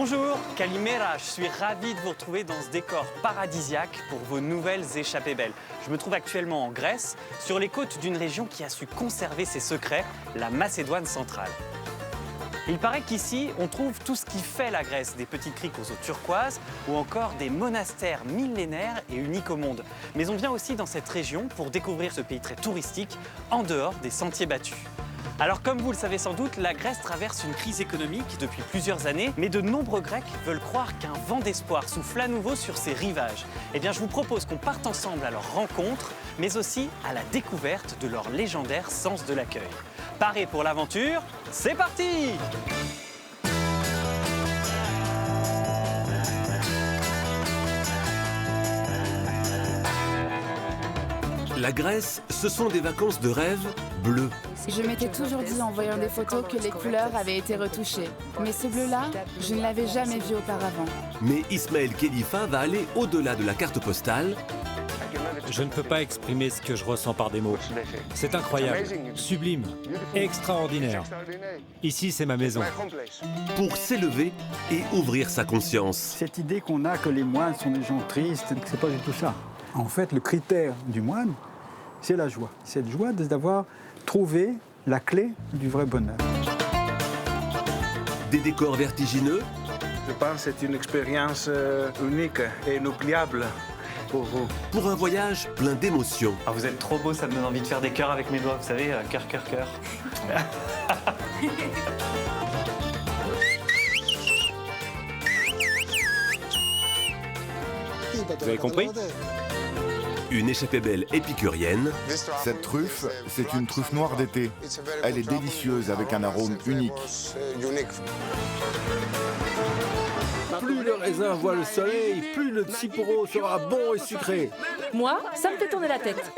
Bonjour, Kalimera, je suis ravi de vous retrouver dans ce décor paradisiaque pour vos nouvelles échappées belles. Je me trouve actuellement en Grèce, sur les côtes d'une région qui a su conserver ses secrets, la Macédoine centrale. Il paraît qu'ici, on trouve tout ce qui fait la Grèce, des petites criques aux eaux turquoises ou encore des monastères millénaires et uniques au monde. Mais on vient aussi dans cette région pour découvrir ce pays très touristique en dehors des sentiers battus. Alors comme vous le savez sans doute, la Grèce traverse une crise économique depuis plusieurs années, mais de nombreux Grecs veulent croire qu'un vent d'espoir souffle à nouveau sur ses rivages. Eh bien je vous propose qu'on parte ensemble à leur rencontre, mais aussi à la découverte de leur légendaire sens de l'accueil. Parés pour l'aventure, c'est parti! La Grèce, ce sont des vacances de rêve bleues. Je m'étais toujours dit en voyant des photos que les couleurs avaient été retouchées. Mais ce bleu-là, je ne l'avais jamais vu auparavant. Mais Ismaël Khelifa va aller au-delà de la carte postale. Je ne peux pas exprimer ce que je ressens par des mots. C'est incroyable, sublime, extraordinaire. Ici, c'est ma maison. Pour s'élever et ouvrir sa conscience. Cette idée qu'on a que les moines sont des gens tristes, c'est pas du tout ça. En fait, le critère du moine, c'est la joie. Cette joie d'avoir trouvé la clé du vrai bonheur. Des décors vertigineux. Je pense que c'est une expérience unique et inoubliable pour vous. Pour un voyage plein d'émotions. Ah, vous êtes trop beau, ça me donne envie de faire des cœurs avec mes doigts, vous savez, cœur, cœur, cœur. Vous avez compris? Une échappée belle épicurienne. Cette truffe, c'est une truffe noire d'été. Elle est délicieuse avec un arôme unique. Plus le raisin voit le soleil, plus le tsiporo sera bon et sucré. Moi, ça me fait tourner la tête.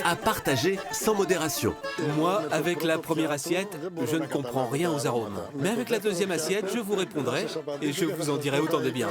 À partager sans modération. Moi, avec la première assiette, je ne comprends rien aux arômes. Mais avec la deuxième assiette, je vous répondrai et je vous en dirai autant de bien.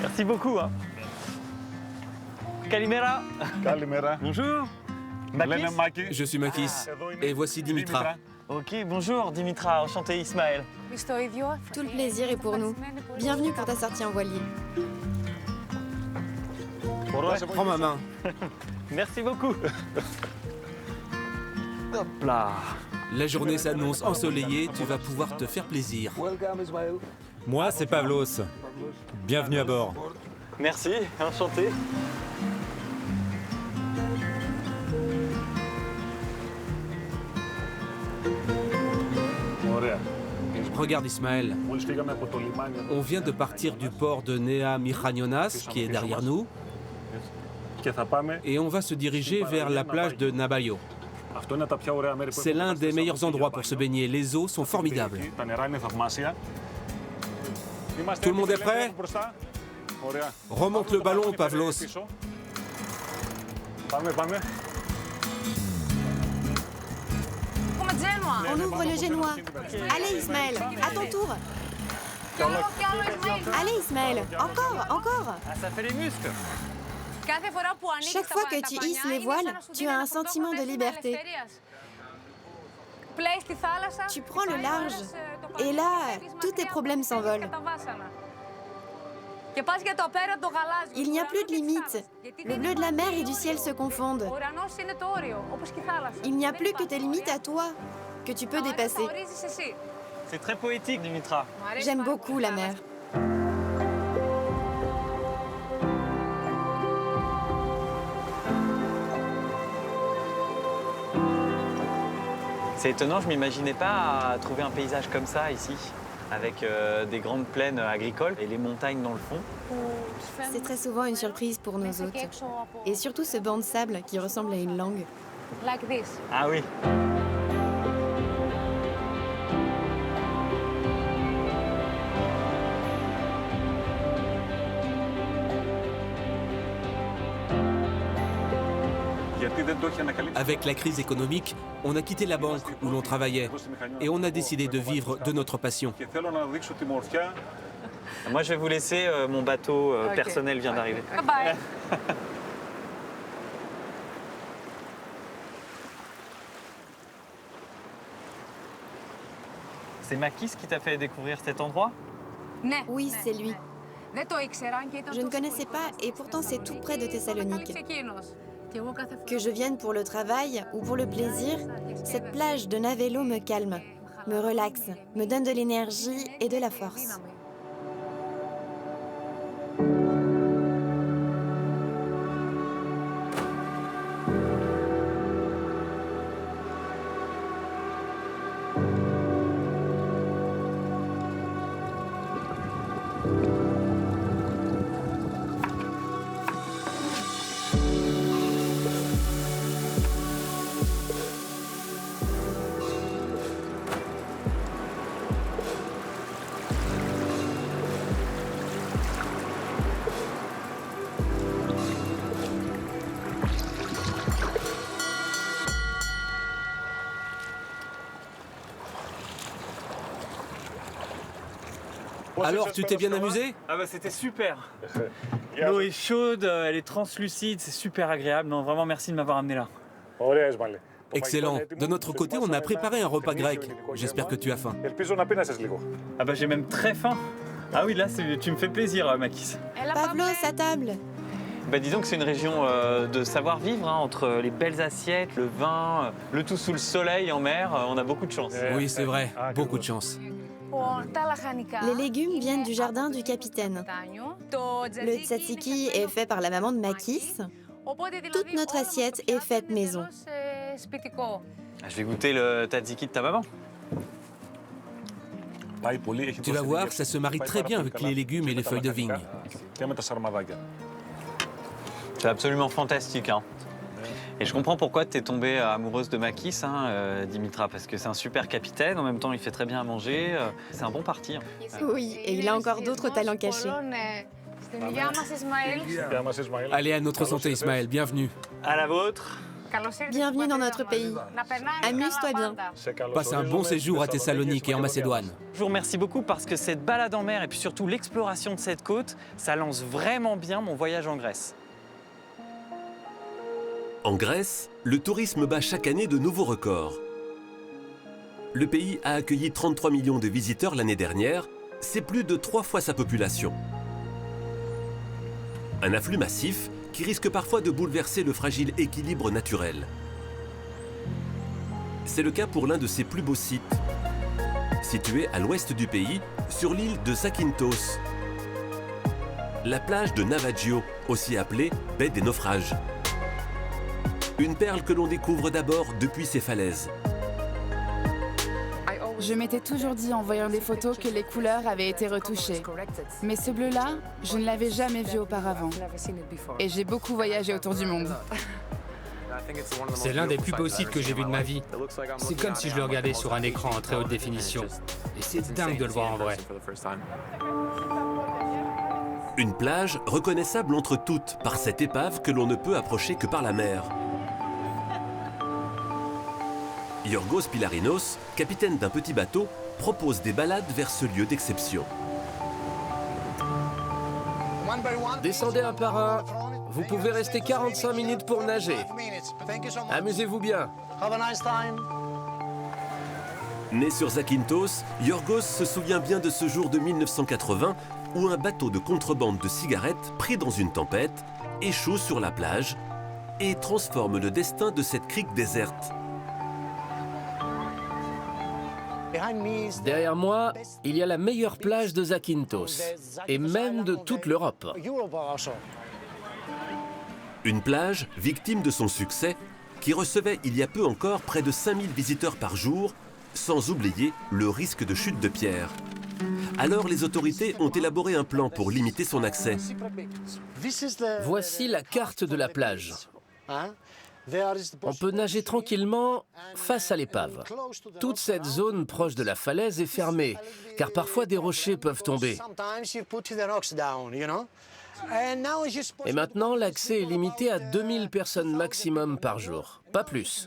Merci beaucoup. Hein. Kalimera. Kalimera. Bonjour. Makis. Je suis Makis et voici Dimitra. Ok, bonjour Dimitra, enchanté Ismaël. Tout le plaisir est pour nous. Bienvenue pour ta sortie en voilier. Prends ma main. Merci beaucoup. Hop là. La journée s'annonce ensoleillée, tu vas pouvoir te faire plaisir. Moi, c'est Pavlos. Bienvenue à bord. Merci, enchanté. Regarde Ismaël, on vient de partir du port de Nea Michanionas, qui est derrière nous, et on va se diriger vers la plage de Nabaio. C'est l'un des meilleurs endroits pour se baigner, les eaux sont formidables. Tout le monde est prêt? Remonte le ballon, Pavlos. On ouvre le génois. Allez Ismaël, à ton tour. Allez Ismaël, encore. Ah, ça fait les muscles. Chaque fois que tu hisses les voiles, tu as un sentiment de liberté. Tu prends le large et là, tous tes problèmes s'envolent. Il n'y a plus de limite. Le bleu de la mer et du ciel se confondent. Il n'y a plus que tes limites à toi, que tu peux dépasser. C'est très poétique, Dimitra. J'aime beaucoup la mer. C'est étonnant, je m'imaginais pas trouver un paysage comme ça ici, avec des grandes plaines agricoles et les montagnes dans le fond. C'est très souvent une surprise pour nos hôtes. Et surtout ce banc de sable qui ressemble à une langue. Ah oui. Avec la crise économique, on a quitté la banque où l'on travaillait et on a décidé de vivre de notre passion. Moi, je vais vous laisser, mon bateau personnel vient d'arriver. Bye. C'est Makis qui t'a fait découvrir cet endroit? Oui, c'est lui. Je ne connaissais pas et pourtant c'est tout près de Thessalonique. Que je vienne pour le travail ou pour le plaisir, cette plage de Navello me calme, me relaxe, me donne de l'énergie et de la force. Alors, tu t'es bien amusé? Ah bah c'était super. L'eau est chaude, elle est translucide, c'est super agréable. Non, vraiment merci de m'avoir amené là. Excellent. De notre côté, on a préparé un repas grec. J'espère que tu as faim. Ah bah j'ai même très faim. Ah oui, là tu me fais plaisir, Makis. Pavlos, à table. Bah disons que c'est une région de savoir-vivre, hein, entre les belles assiettes, le vin, le tout sous le soleil en mer, on a beaucoup de chance. Oui, c'est vrai, beaucoup de chance. Les légumes viennent du jardin du capitaine. Le tzatziki est fait par la maman de Makis. Toute notre assiette est faite maison. Je vais goûter le tzatziki de ta maman. Tu vas voir, ça se marie très bien avec les légumes et les feuilles de vigne. C'est absolument fantastique, hein. Et je comprends pourquoi tu es tombée amoureuse de Makis, hein, Dimitra, parce que c'est un super capitaine, en même temps il fait très bien à manger, c'est un bon parti. Hein. Oui, et il a encore d'autres talents cachés. Allez, à notre santé, Ismaël, bienvenue. À la vôtre. Bienvenue dans notre pays. Amuse-toi bien. Passe un bon séjour à Thessalonique et en Macédoine. Je vous remercie beaucoup parce que cette balade en mer et puis surtout l'exploration de cette côte, ça lance vraiment bien mon voyage en Grèce. En Grèce, le tourisme bat chaque année de nouveaux records. Le pays a accueilli 33 millions de visiteurs l'année dernière, c'est plus de 3 fois sa population. Un afflux massif qui risque parfois de bouleverser le fragile équilibre naturel. C'est le cas pour l'un de ses plus beaux sites, situé à l'ouest du pays, sur l'île de Zakynthos. La plage de Navaggio, aussi appelée baie des naufrages. Une perle que l'on découvre d'abord depuis ses falaises. Je m'étais toujours dit en voyant des photos que les couleurs avaient été retouchées. Mais ce bleu-là, je ne l'avais jamais vu auparavant. Et j'ai beaucoup voyagé autour du monde. C'est l'un des plus beaux sites que j'ai vu de ma vie. C'est comme si je le regardais sur un écran en très haute définition. Et c'est dingue de le voir en vrai. Une plage reconnaissable entre toutes par cette épave que l'on ne peut approcher que par la mer. Yorgos Pilarinos, capitaine d'un petit bateau, propose des balades vers ce lieu d'exception. Descendez un par un. Vous pouvez rester 45 minutes pour nager. Amusez-vous bien. Né sur Zakynthos, Yorgos se souvient bien de ce jour de 1980 où un bateau de contrebande de cigarettes pris dans une tempête échoue sur la plage et transforme le destin de cette crique déserte. Derrière moi, il y a la meilleure plage de Zakynthos, et même de toute l'Europe. Une plage victime de son succès, qui recevait il y a peu encore près de 5000 visiteurs par jour, sans oublier le risque de chute de pierre. Alors les autorités ont élaboré un plan pour limiter son accès. Voici la carte de la plage. On peut nager tranquillement face à l'épave. Toute cette zone proche de la falaise est fermée, car parfois des rochers peuvent tomber. Et maintenant, l'accès est limité à 2000 personnes maximum par jour, pas plus.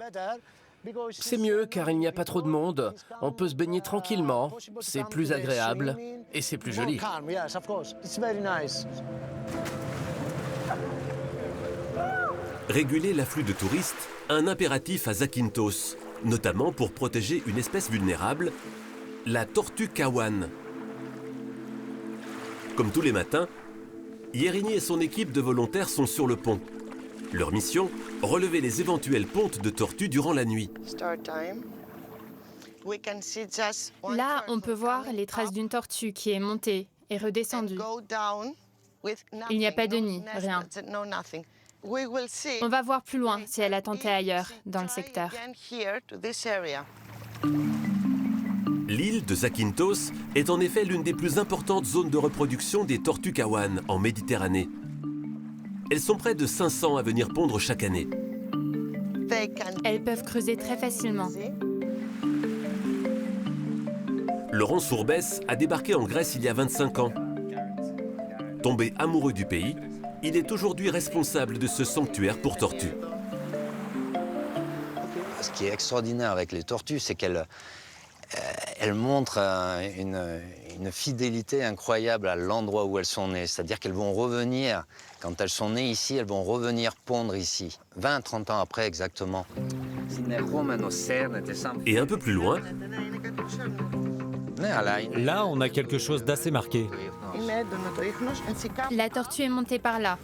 C'est mieux car il n'y a pas trop de monde, on peut se baigner tranquillement, c'est plus agréable et c'est plus joli. Réguler l'afflux de touristes, un impératif à Zakynthos, notamment pour protéger une espèce vulnérable, la tortue kawan. Comme tous les matins, Yerini et son équipe de volontaires sont sur le pont. Leur mission, relever les éventuelles pontes de tortues durant la nuit. Là, on peut voir les traces d'une tortue qui est montée et redescendue. Il n'y a pas de nid, rien. On va voir plus loin si elle a tenté ailleurs, dans le secteur. L'île de Zakynthos est en effet l'une des plus importantes zones de reproduction des tortues kawan en Méditerranée. Elles sont près de 500 à venir pondre chaque année. Elles peuvent creuser très facilement. Laurent Sourbès a débarqué en Grèce il y a 25 ans. Tombé amoureux du pays, il est aujourd'hui responsable de ce sanctuaire pour tortues. Ce qui est extraordinaire avec les tortues, c'est qu'elles montrent une fidélité incroyable à l'endroit où elles sont nées. C'est-à-dire qu'elles vont revenir, quand elles sont nées ici, elles vont revenir pondre ici, 20-30 ans après exactement. Et un peu plus loin, là, on a quelque chose d'assez marqué. La tortue est montée par là.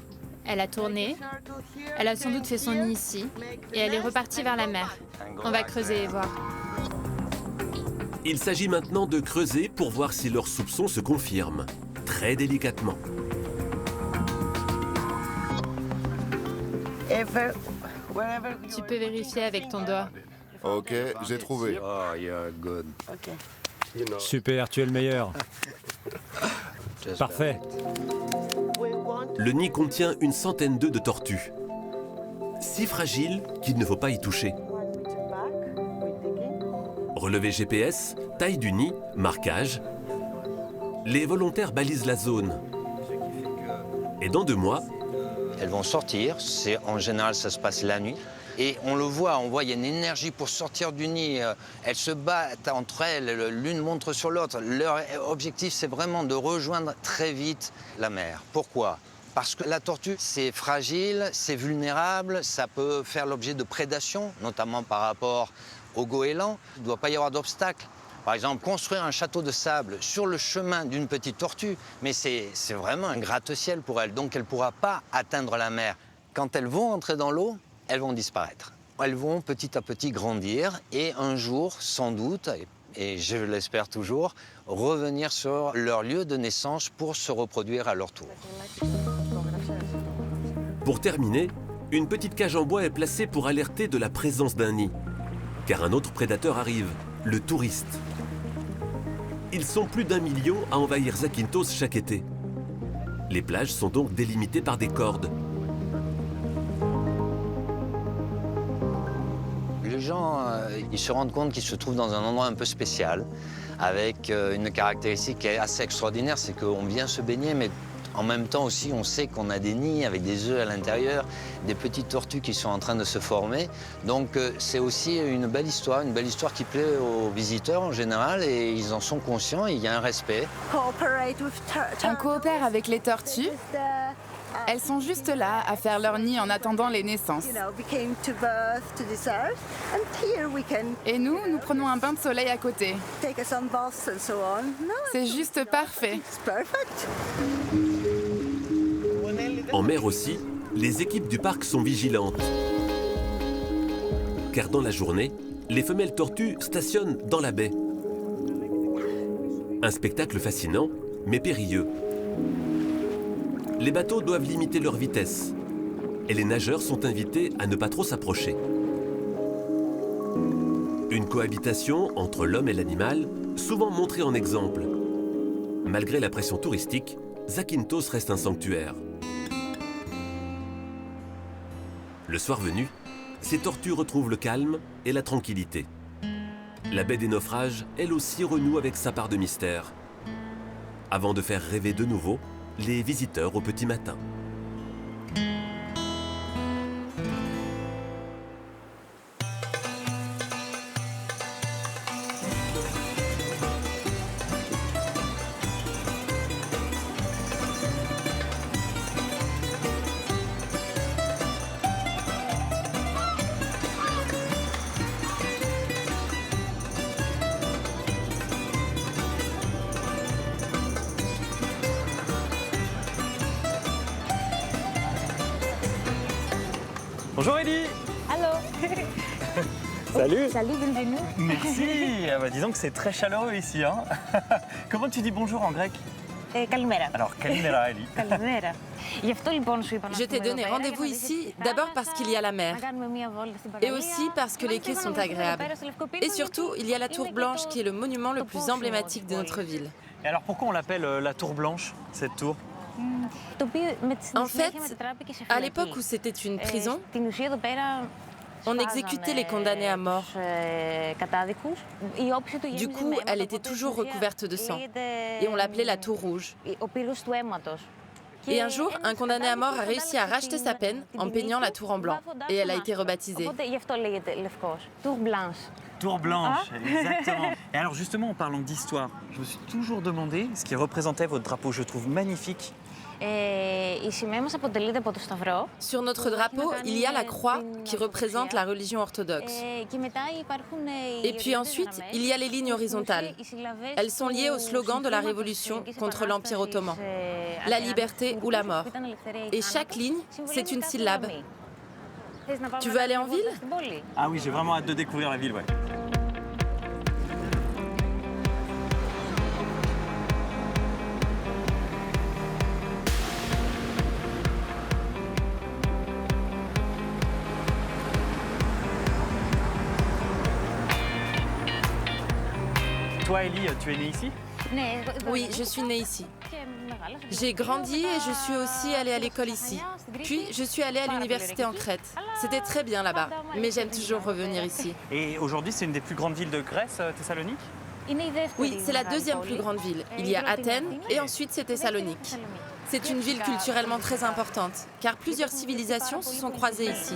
Elle a tourné. Elle a sans doute fait son nid ici. Et elle est repartie vers la mer. On va creuser et voir. il s'agit maintenant de creuser pour voir si leurs soupçons se confirment, très délicatement. Tu peux vérifier avec ton doigt. Ok, j'ai trouvé. Super, tu es le meilleur. Parfait. Le nid contient une centaine d'œufs de tortues. Si fragile qu'il ne faut pas y toucher. Relevé GPS, taille du nid, marquage. Les volontaires balisent la zone. Et dans 2 mois... Elles vont sortir, en général ça se passe la nuit. Et on le voit, il y a une énergie pour sortir du nid. Elles se battent entre elles, l'une montre sur l'autre. Leur objectif, c'est vraiment de rejoindre très vite la mer. Pourquoi ? Parce que la tortue, c'est fragile, c'est vulnérable, ça peut faire l'objet de prédation, notamment par rapport aux goélands. Il ne doit pas y avoir d'obstacle. Par exemple, construire un château de sable sur le chemin d'une petite tortue, mais c'est vraiment un gratte-ciel pour elle, donc elle ne pourra pas atteindre la mer. Quand elles vont entrer dans l'eau, elles vont disparaître. Elles vont petit à petit grandir et un jour, sans doute, et je l'espère toujours, revenir sur leur lieu de naissance pour se reproduire à leur tour. Pour terminer, une petite cage en bois est placée pour alerter de la présence d'un nid. Car un autre prédateur arrive, le touriste. Ils sont plus d'1 million à envahir Zakynthos chaque été. Les plages sont donc délimitées par des cordes. Les gens, ils se rendent compte qu'ils se trouvent dans un endroit un peu spécial, avec une caractéristique qui est assez extraordinaire, c'est qu'on vient se baigner, mais en même temps aussi, on sait qu'on a des nids avec des œufs à l'intérieur, des petites tortues qui sont en train de se former. Donc c'est aussi une belle histoire qui plaît aux visiteurs en général, et ils en sont conscients, et il y a un respect. On coopère avec les tortues. Elles sont juste là à faire leur nid en attendant les naissances. Et nous prenons un bain de soleil à côté. C'est juste parfait. En mer aussi, les équipes du parc sont vigilantes. Car dans la journée, les femelles tortues stationnent dans la baie. Un spectacle fascinant, mais périlleux. Les bateaux doivent limiter leur vitesse. Et les nageurs sont invités à ne pas trop s'approcher. Une cohabitation entre l'homme et l'animal, souvent montrée en exemple. Malgré la pression touristique, Zakynthos reste un sanctuaire. Le soir venu, ces tortues retrouvent le calme et la tranquillité. La baie des naufrages, elle aussi, renoue avec sa part de mystère. Avant de faire rêver de nouveau, les visiteurs au petit matin. Bonjour Ellie. Allô. Salut. Salut, bienvenue. Merci. Ah bah, disons que c'est très chaleureux ici. Hein. Comment tu dis bonjour en grec? Kalimera. Alors, Kalimera, Ellie. Kalimera. Je t'ai donné rendez-vous ici, d'abord parce qu'il y a la mer, et aussi parce que les quais sont agréables. Et surtout, il y a la Tour Blanche qui est le monument le plus emblématique de notre ville. Et alors pourquoi on l'appelle la Tour Blanche, cette tour? En fait, à l'époque où c'était une prison, on exécutait les condamnés à mort. Du coup, elle était toujours recouverte de sang. Et on l'appelait la Tour Rouge. Et un jour, un condamné à mort a réussi à racheter sa peine en peignant la tour en blanc. Et elle a été rebaptisée. Tour Blanche. Tour Blanche, exactement. Et alors justement, en parlant d'histoire, je me suis toujours demandé ce qui représentait votre drapeau. Je trouve magnifique. Sur notre drapeau, il y a la croix qui représente la religion orthodoxe. Et puis ensuite, il y a les lignes horizontales. Elles sont liées au slogan de la Révolution contre l'Empire ottoman. La liberté ou la mort. Et chaque ligne, c'est une syllabe. Tu veux aller en ville? Ah oui, j'ai vraiment hâte de découvrir la ville, ouais. Toi, Ellie, tu es née ici? Oui, je suis née ici. J'ai grandi et je suis aussi allée à l'école ici. Puis, je suis allée à l'université en Crète. C'était très bien là-bas, mais j'aime toujours revenir ici. Et aujourd'hui, c'est une des plus grandes villes de Grèce, Thessalonique? Oui, c'est la deuxième plus grande ville. Il y a Athènes et ensuite c'est Thessalonique. C'est une ville culturellement très importante, car plusieurs civilisations se sont croisées ici.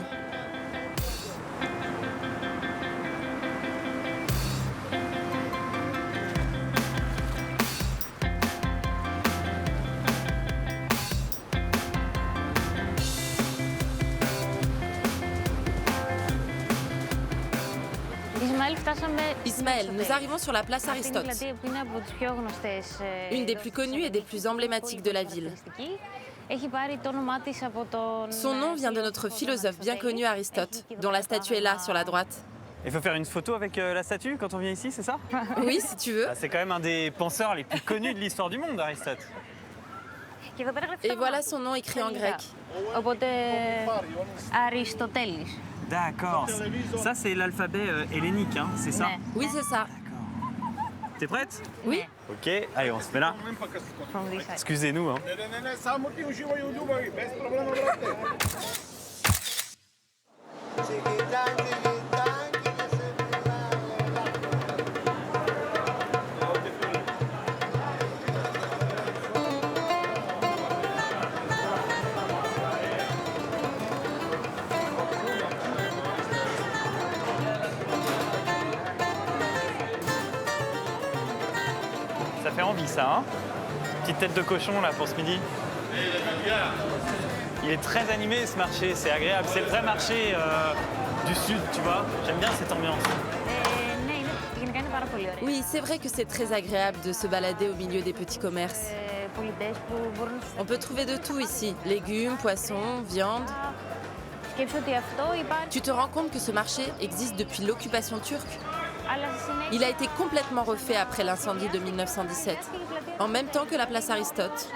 Ismaël, nous arrivons sur la place Aristote, une des plus connues et des plus emblématiques de la ville. Son nom vient de notre philosophe bien connu Aristote, dont la statue est là, sur la droite. Il faut faire une photo avec la statue quand on vient ici, c'est ça? Oui, si tu veux. Ah, c'est quand même un des penseurs les plus connus de l'histoire du monde, Aristote. Et voilà son nom écrit en grec. Aristotelis. D'accord. Ça, c'est l'alphabet hellénique, hein, c'est ça? Oui, c'est ça. T'es prête? Oui. Ok, allez, on se met là. Excusez-nous. Hein. Ça fait envie, ça, hein? Petite tête de cochon, là, pour ce midi. Il est très animé, ce marché, c'est agréable. C'est le vrai marché du Sud, tu vois. J'aime bien cette ambiance. Oui, c'est vrai que c'est très agréable de se balader au milieu des petits commerces. On peut trouver de tout ici. Légumes, poissons, viande. Tu te rends compte que ce marché existe depuis l'occupation turque? Il a été complètement refait après l'incendie de 1917, en même temps que la place Aristote.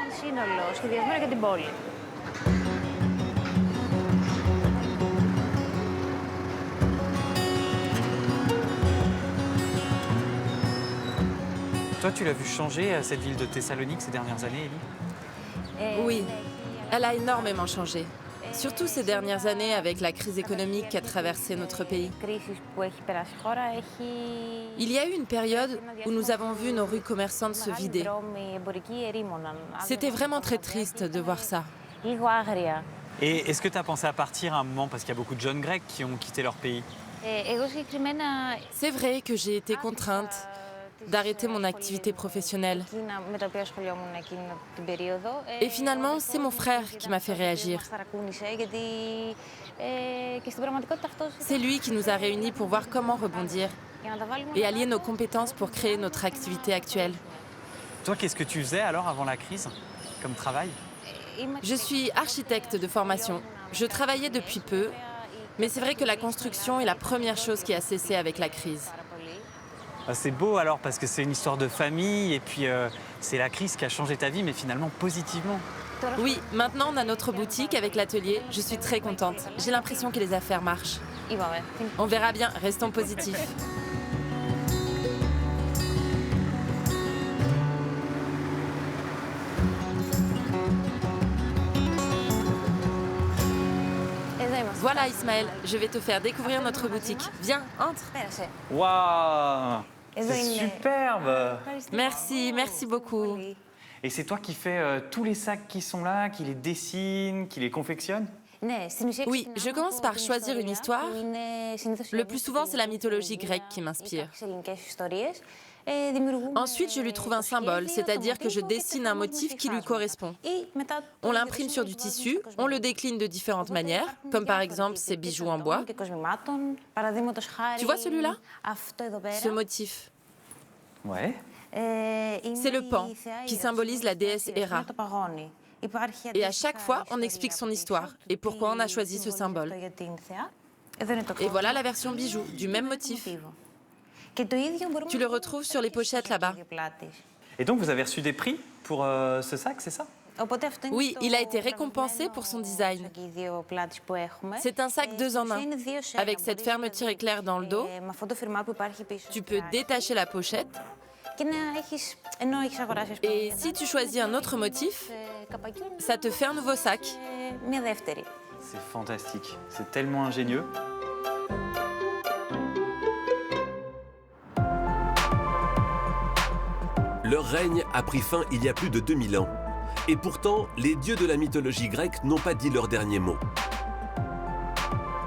Toi, tu l'as vu changer, cette ville de Thessalonique, ces dernières années, Ellie? Oui, elle a énormément changé. Surtout ces dernières années avec la crise économique qu'a traversé notre pays. Il y a eu une période où nous avons vu nos rues commerçantes se vider. C'était vraiment très triste de voir ça. Et est-ce que tu as pensé à partir à un moment parce qu'il y a beaucoup de jeunes Grecs qui ont quitté leur pays? C'est vrai que j'ai été contrainte d'arrêter mon activité professionnelle. Et finalement, c'est mon frère qui m'a fait réagir. C'est lui qui nous a réunis pour voir comment rebondir et allier nos compétences pour créer notre activité actuelle. Toi, qu'est-ce que tu faisais alors avant la crise, comme travail? Je suis architecte de formation. Je travaillais depuis peu, mais c'est vrai que la construction est la première chose qui a cessé avec la crise. C'est beau alors parce que c'est une histoire de famille et puis c'est la crise qui a changé ta vie mais finalement positivement. Oui, maintenant on a notre boutique avec l'atelier. Je suis très contente. J'ai l'impression que les affaires marchent. On verra bien, restons positifs. Voilà Ismaël, je vais te faire découvrir notre boutique. Viens, entre. Waouh! C'est superbe! Merci beaucoup. Et c'est toi qui fais tous les sacs qui sont là, qui les dessine, qui les confectionne? Oui, je commence par choisir une histoire. Le plus souvent, c'est la mythologie grecque qui m'inspire. Ensuite, je lui trouve un symbole, c'est-à-dire que je dessine un motif qui lui correspond. On l'imprime sur du tissu, on le décline de différentes manières, comme par exemple ces bijoux en bois. Tu vois celui-là? Ce motif. Ouais. C'est le pan, qui symbolise la déesse Héra. Et à chaque fois, on explique son histoire et pourquoi on a choisi ce symbole. Et voilà la version bijou, du même motif. Tu le retrouves sur les pochettes là-bas. Et donc, vous avez reçu des prix pour ce sac, c'est ça? Oui, il a été récompensé pour son design. C'est un sac 2 en 1, avec cette fermeture éclair dans le dos. Tu peux détacher la pochette. Et si tu choisis un autre motif, ça te fait un nouveau sac. C'est fantastique, c'est tellement ingénieux. Leur règne a pris fin il y a plus de 2000 ans. Et pourtant, les dieux de la mythologie grecque n'ont pas dit leur dernier mot.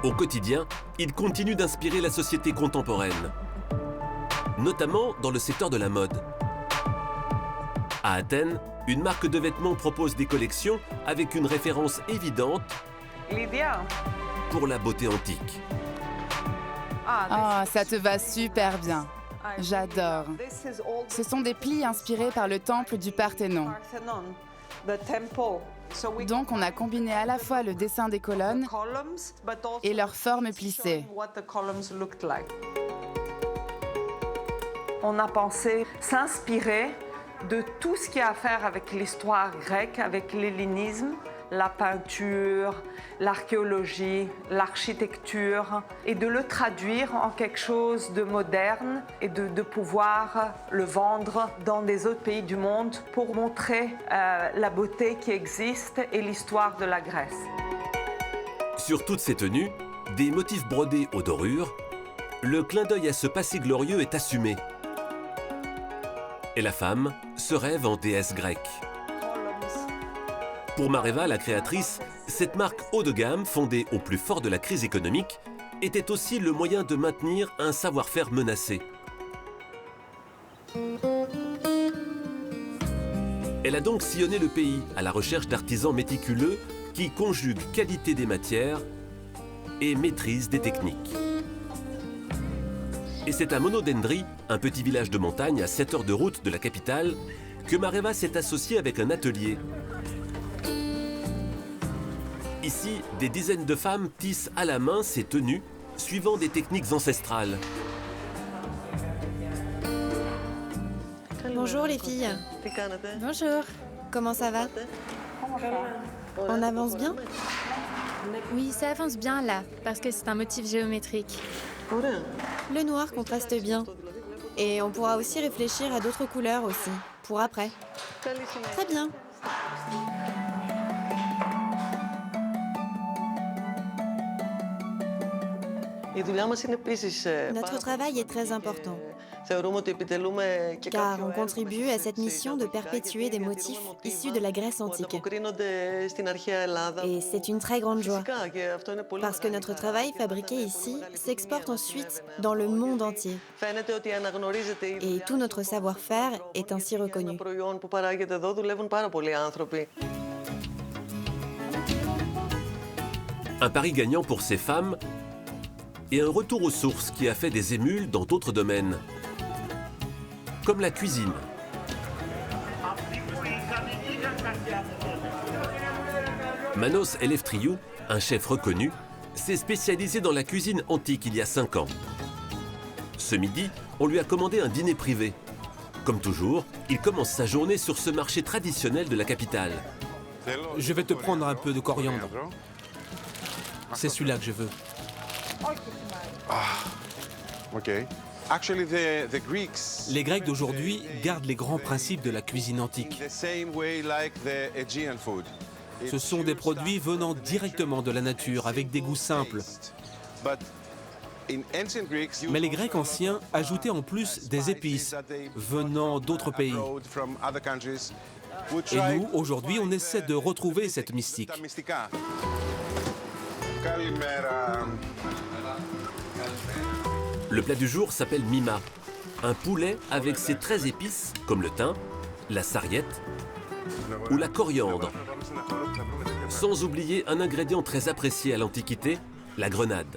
Au quotidien, ils continuent d'inspirer la société contemporaine, notamment dans le secteur de la mode. À Athènes, une marque de vêtements propose des collections avec une référence évidente pour la beauté antique. Ah, ça te va super bien. J'adore. Ce sont des plis inspirés par le temple du Parthénon. Donc on a combiné à la fois le dessin des colonnes et leur forme plissée. On a pensé s'inspirer de tout ce qui a à faire avec l'histoire grecque, avec l'hellénisme, la peinture, l'archéologie, l'architecture, et de le traduire en quelque chose de moderne et de pouvoir le vendre dans des autres pays du monde pour montrer la beauté qui existe et l'histoire de la Grèce. Sur toutes ces tenues, des motifs brodés aux dorures, le clin d'œil à ce passé glorieux est assumé. Et la femme se rêve en déesse grecque. Pour Mareva, la créatrice, cette marque haut de gamme, fondée au plus fort de la crise économique, était aussi le moyen de maintenir un savoir-faire menacé. Elle a donc sillonné le pays à la recherche d'artisans méticuleux qui conjuguent qualité des matières et maîtrise des techniques. Et c'est à Monodendri, un petit village de montagne à 7 heures de route de la capitale, que Mareva s'est associée avec un atelier. Ici, des dizaines de femmes tissent à la main ces tenues, suivant des techniques ancestrales. Bonjour les filles. Bonjour. Comment ça va? On avance bien? Oui, ça avance bien là, parce que c'est un motif géométrique. Le noir contraste bien. Et on pourra aussi réfléchir à d'autres couleurs aussi, pour après. Très bien. Notre travail est très important, car on contribue à cette mission de perpétuer des motifs issus de la Grèce antique. Et c'est une très grande joie, parce que notre travail fabriqué ici s'exporte ensuite dans le monde entier. Et tout notre savoir-faire est ainsi reconnu. Un pari gagnant pour ces femmes et un retour aux sources qui a fait des émules dans d'autres domaines, comme la cuisine. Manos Eleftriou, un chef reconnu, s'est spécialisé dans la cuisine antique il y a 5 ans. Ce midi, on lui a commandé un dîner privé. Comme toujours, il commence sa journée sur ce marché traditionnel de la capitale. Je vais te prendre un peu de coriandre. C'est celui-là que je veux. Les Grecs d'aujourd'hui gardent les grands principes de la cuisine antique. Ce sont des produits venant directement de la nature, avec des goûts simples. Mais les Grecs anciens ajoutaient en plus des épices venant d'autres pays. Et nous, aujourd'hui, on essaie de retrouver cette mystique. Le plat du jour s'appelle mima, un poulet avec ses 13 épices comme le thym, la sarriette ou la coriandre. Sans oublier un ingrédient très apprécié à l'Antiquité, la grenade.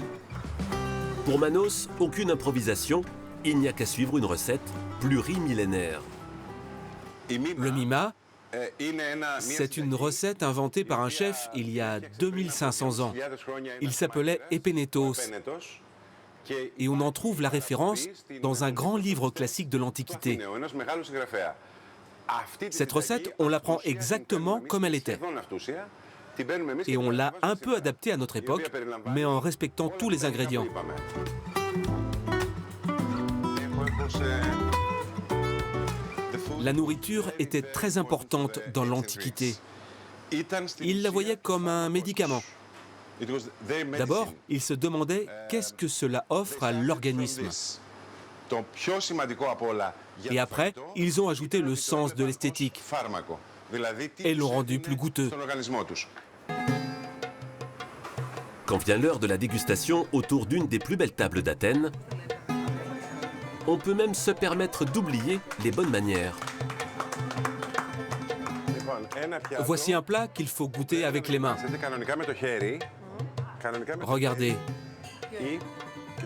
Pour Manos, aucune improvisation, il n'y a qu'à suivre une recette plurimillénaire. Le mima, c'est une recette inventée par un chef il y a 2500 ans. Il s'appelait Epénétos. Et on en trouve la référence dans un grand livre classique de l'Antiquité. Cette recette, on la prend exactement comme elle était. Et on l'a un peu adaptée à notre époque, mais en respectant tous les ingrédients. La nourriture était très importante dans l'Antiquité. Ils la voyaient comme un médicament. D'abord, ils se demandaient qu'est-ce que cela offre à l'organisme. Et après, ils ont ajouté le sens de l'esthétique et l'ont rendu plus goûteux. Quand vient l'heure de la dégustation autour d'une des plus belles tables d'Athènes, on peut même se permettre d'oublier les bonnes manières. Voici un plat qu'il faut goûter avec les mains. Regardez.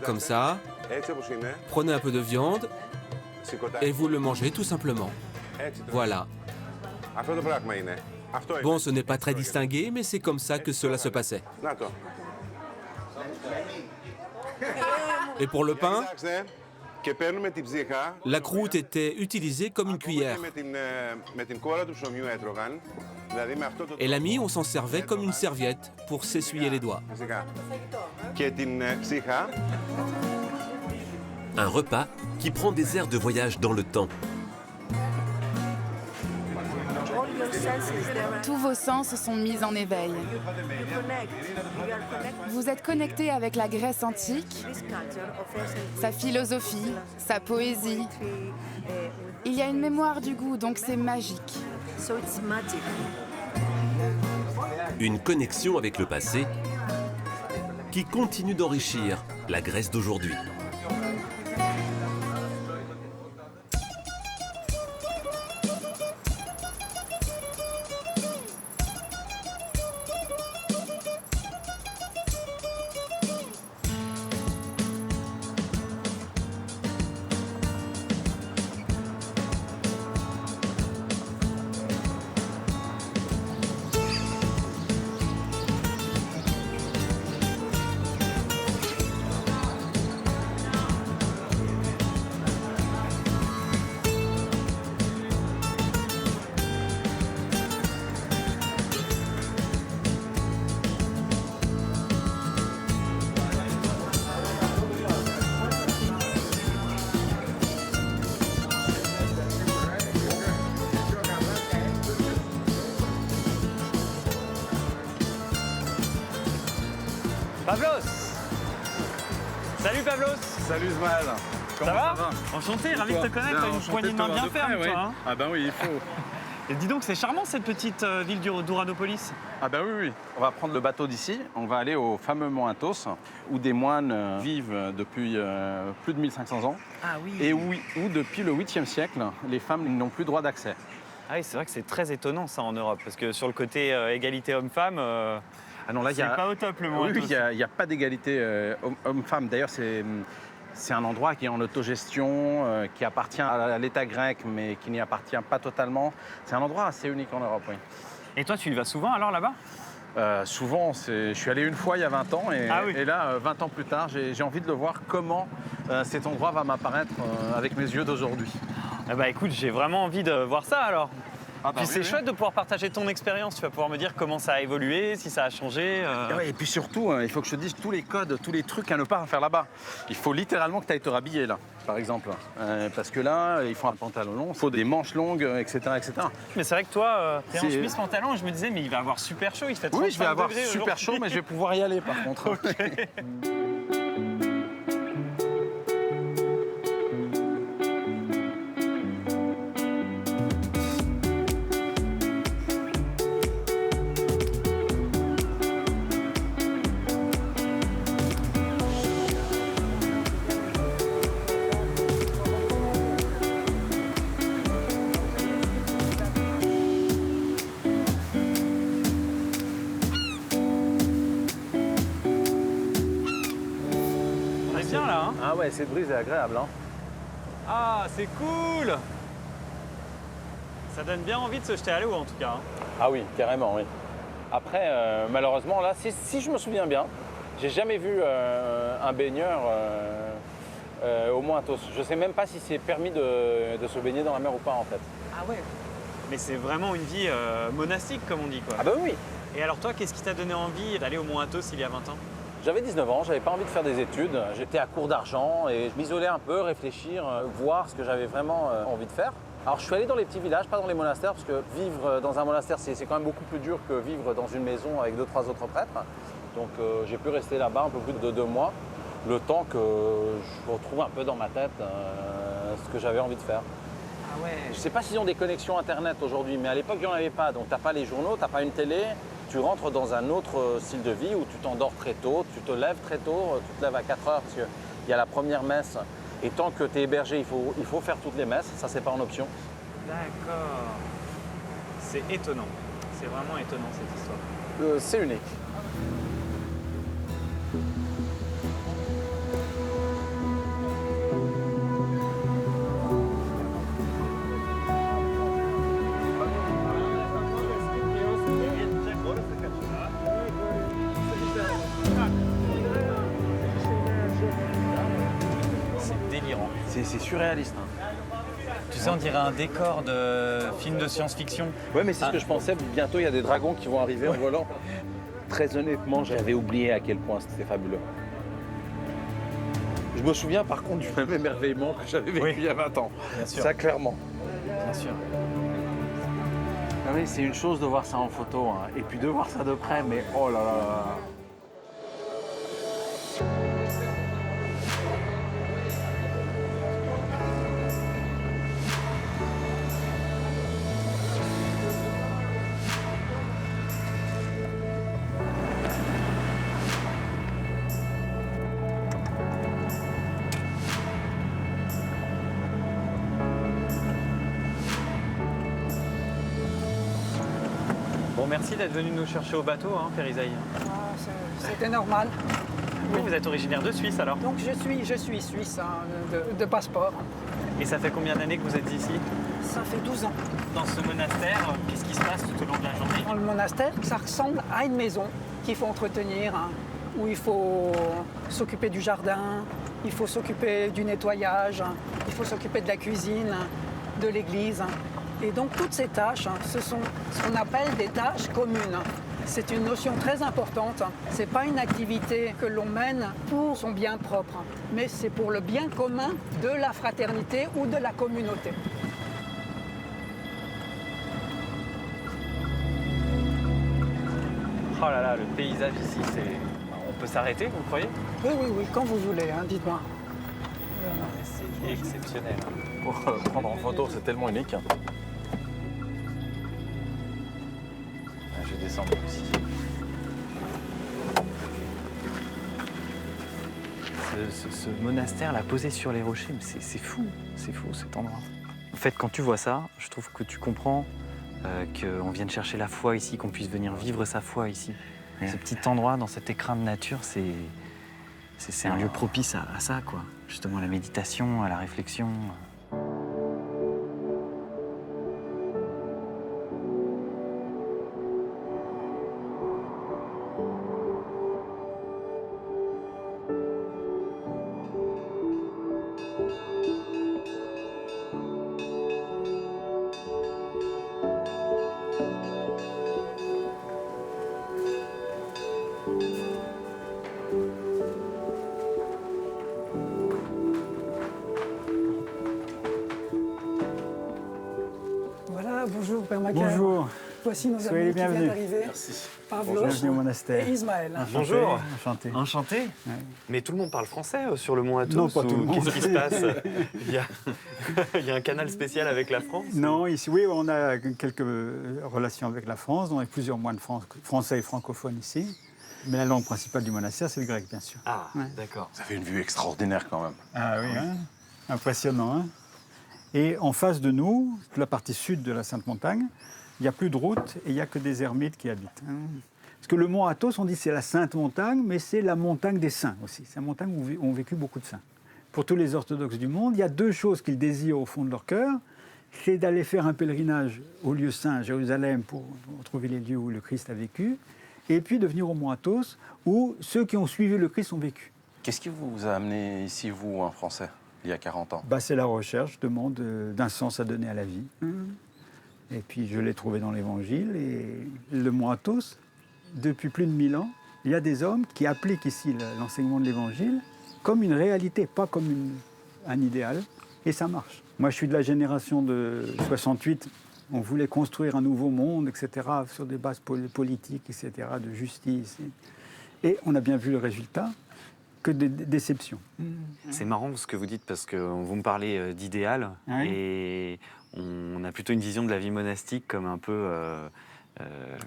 Comme ça. Prenez un peu de viande et vous le mangez tout simplement. Voilà. Bon, ce n'est pas très distingué, mais c'est comme ça que cela se passait. Et pour le pain, la croûte était utilisée comme une cuillère. Et la mie, on s'en servait comme une serviette pour s'essuyer les doigts. Un repas qui prend des airs de voyage dans le temps. Tous vos sens sont mis en éveil. Vous êtes connecté avec la Grèce antique, sa philosophie, sa poésie. Il y a une mémoire du goût, donc c'est magique. Une connexion avec le passé qui continue d'enrichir la Grèce d'aujourd'hui. Pavlos! Pavlos. Salut Zmal. Ça va? Enchanté, ravi de te connaître. T'as une poignée de main bien ferme, toi. Hein. Ah bah oui, il faut. Et dis donc, c'est charmant cette petite ville d'Ouranopolis. Ah bah oui. On va prendre le bateau d'ici, on va aller au fameux mont Athos, où des moines vivent depuis plus de 1500 ans. Ah oui. Et où depuis le 8e siècle, les femmes n'ont plus droit d'accès. Ah oui, c'est vrai que c'est très étonnant ça en Europe, parce que sur le côté égalité homme-femme, ah non, là, c'est pas au top le mont Athos. Oui, il n'y a pas d'égalité homme-femme. D'ailleurs, c'est un endroit qui est en autogestion, qui appartient à l'État grec, mais qui n'y appartient pas totalement. C'est un endroit assez unique en Europe, oui. Et toi, tu y vas souvent alors là-bas? Souvent, je suis allé une fois il y a 20 ans, et là, 20 ans plus tard, j'ai envie de le voir comment cet endroit va m'apparaître avec mes yeux d'aujourd'hui. Ah bah écoute, j'ai vraiment envie de voir ça alors. Ah bah puis c'est chouette de pouvoir partager ton expérience. Tu vas pouvoir me dire comment ça a évolué, si ça a changé. Et puis surtout, il faut que je te dise tous les codes, tous les trucs à ne pas faire là-bas. Il faut littéralement que tu ailles te rhabiller là, par exemple. Parce que là, il faut un pantalon long, il faut des manches longues, etc. etc. Mais c'est vrai que toi, t'es en chemise pantalon et je me disais, mais il va avoir super chaud, il fait 35 degrés. Oui, je vais avoir super chaud, mais je vais pouvoir y aller par contre. Okay. Là, hein. Ah ouais, cette brise est agréable. Hein. Ah, c'est cool. Ça donne bien envie de se jeter à l'eau en tout cas. Hein. Ah oui, carrément, oui. Après, malheureusement, là, si je me souviens bien, j'ai jamais vu un baigneur au mont Athos. Je sais même pas si c'est permis de se baigner dans la mer ou pas en fait. Ah ouais. Mais c'est vraiment une vie monastique comme on dit quoi. Ah bah oui. Et alors toi, qu'est-ce qui t'a donné envie d'aller au mont Athos il y a 20 ans? J'avais 19 ans, j'avais pas envie de faire des études, j'étais à court d'argent et je m'isolais un peu, réfléchir, voir ce que j'avais vraiment envie de faire. Alors je suis allé dans les petits villages, pas dans les monastères, parce que vivre dans un monastère c'est quand même beaucoup plus dur que vivre dans une maison avec 2-3 autres prêtres. Donc j'ai pu rester là-bas un peu plus de 2 mois, le temps que je retrouve un peu dans ma tête ce que j'avais envie de faire. Ah ouais. Je sais pas s'ils ont des connexions internet aujourd'hui, mais à l'époque il n'y en avait pas, donc t'as pas les journaux, t'as pas une télé. Tu rentres dans un autre style de vie où tu t'endors très tôt, tu te lèves très tôt, tu te lèves à 4 heures parce qu'il y a la première messe. Et tant que tu es hébergé, il faut faire toutes les messes, ça c'est pas en option. D'accord. C'est étonnant, c'est vraiment étonnant cette histoire. C'est unique. C'est surréaliste. Hein. Tu sais, on dirait un décor de film de science-fiction. Ouais, mais c'est ce que je pensais. Bientôt, il y a des dragons qui vont arriver en volant. Très honnêtement, j'avais oublié à quel point c'était fabuleux. Je me souviens par contre du même émerveillement que j'avais vécu il y a 20 ans. Bien sûr. Ça, clairement. Bien sûr. Ah oui, c'est une chose de voir ça en photo, hein. Et puis de voir ça de près, mais oh là là là. Bon, merci d'être venu nous chercher au bateau, hein, Perisaï. C'était normal. Oui, vous êtes originaire de Suisse alors? Donc je suis suisse hein, de passeport. Et ça fait combien d'années que vous êtes ici? Ça fait 12 ans. Dans ce monastère, qu'est-ce qui se passe tout au long de la journée? Dans le monastère, ça ressemble à une maison qu'il faut entretenir, hein, où il faut s'occuper du jardin, il faut s'occuper du nettoyage, hein, il faut s'occuper de la cuisine, hein, de l'église. Hein. Et donc toutes ces tâches, hein, ce sont ce qu'on appelle des tâches communes. C'est une notion très importante. Ce n'est pas une activité que l'on mène pour son bien propre, mais c'est pour le bien commun de la fraternité ou de la communauté. Oh là là, le paysage ici, peut s'arrêter, vous croyez? Oui, oui, oui, quand vous voulez, hein, dites-moi. C'est exceptionnel. Pour prendre en photo, c'est tellement unique. Je vais descendre aussi. Ce monastère là posé sur les rochers, c'est fou cet endroit. En fait, quand tu vois ça, je trouve que tu comprends qu'on vienne chercher la foi ici, qu'on puisse venir vivre sa foi ici. Ce petit endroit dans cet écrin de nature, c'est un lieu propice à ça, quoi. Justement, à la méditation, à la réflexion. Voilà, bonjour Père Macaire. Bonjour. Voici nos Soyez amis les qui viennent bienvenus. d'arriver. Merci. Pavlos Bienvenue au monastère. et Ismaël. Bonjour. Enchanté. Enchanté. Ouais. Mais tout le monde parle français sur le Mont Athos? Non, pas tout le monde. Qu'est-ce qui se passe? Il y a un canal spécial avec la France? Non, ici, oui, on a quelques relations avec la France. On a plusieurs moines français et francophones ici. Mais la langue principale du monastère, c'est le grec, bien sûr. Ah, Ouais. d'accord. Ça fait une vue extraordinaire quand même. Ah oui, hein? Impressionnant. Hein? Et en face de nous, la partie sud de la Sainte-Montagne, il n'y a plus de route et il n'y a que des ermites qui habitent. Hein? Parce que le mont Athos, on dit c'est la Sainte Montagne, mais c'est la montagne des saints aussi. C'est la montagne où ont vécu beaucoup de saints. Pour tous les orthodoxes du monde, il y a deux choses qu'ils désirent au fond de leur cœur. C'est d'aller faire un pèlerinage au lieu saint, Jérusalem, pour retrouver les lieux où le Christ a vécu, et puis de venir au mont Athos, où ceux qui ont suivi le Christ ont vécu. Qu'est-ce qui vous a amené ici, vous, en français, il y a 40 ans? C'est la recherche, demande d'un sens à donner à la vie. Et puis je l'ai trouvé dans l'Évangile. Et le mont Athos, depuis plus de 1000 ans, il y a des hommes qui appliquent ici l'enseignement de l'Évangile comme une réalité, pas comme un idéal. Et ça marche. Moi, je suis de la génération de 68. On voulait construire un nouveau monde, etc., sur des bases politiques, etc., de justice. Et on a bien vu le résultat, que des déceptions. C'est marrant ce que vous dites, parce que vous me parlez d'idéal, Oui. et on a plutôt une vision de la vie monastique comme un peu...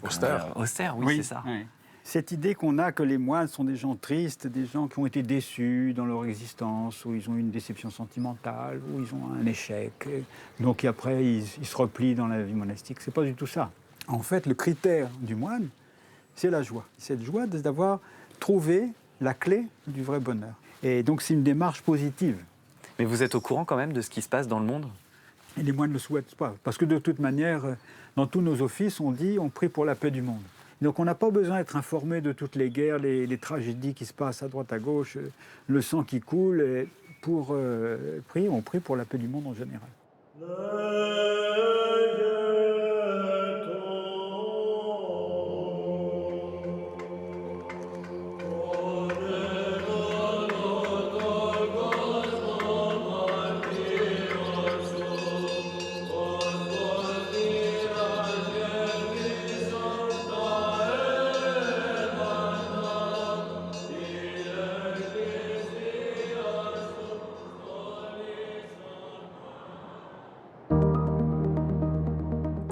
Austère. Austère, oui, c'est ça. Oui. Cette idée qu'on a que les moines sont des gens tristes, des gens qui ont été déçus dans leur existence, où ils ont eu une déception sentimentale, où ils ont un échec, et donc après ils se replient dans la vie monastique. C'est pas du tout ça. En fait, le critère du moine, c'est la joie. Cette joie d'avoir trouvé la clé du vrai bonheur. Et donc c'est une démarche positive. Mais vous êtes au courant quand même de ce qui se passe dans le monde? Et les moines ne le souhaitent pas, parce que de toute manière, dans tous nos offices, on dit on prie pour la paix du monde. Donc on n'a pas besoin d'être informé de toutes les guerres, les tragédies qui se passent à droite, à gauche, le sang qui coule. Et pour prier, on prie pour la paix du monde en général.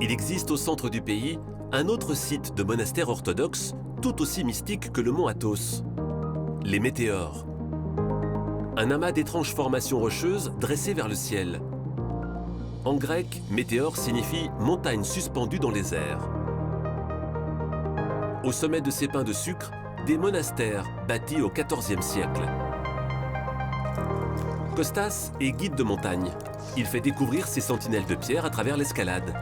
Il existe au centre du pays un autre site de monastère orthodoxe tout aussi mystique que le mont Athos. Les météores. Un amas d'étranges formations rocheuses dressées vers le ciel. En grec, météore signifie montagne suspendue dans les airs. Au sommet de ces pins de sucre, des monastères bâtis au XIVe siècle. Costas est guide de montagne. Il fait découvrir ces sentinelles de pierre à travers l'escalade.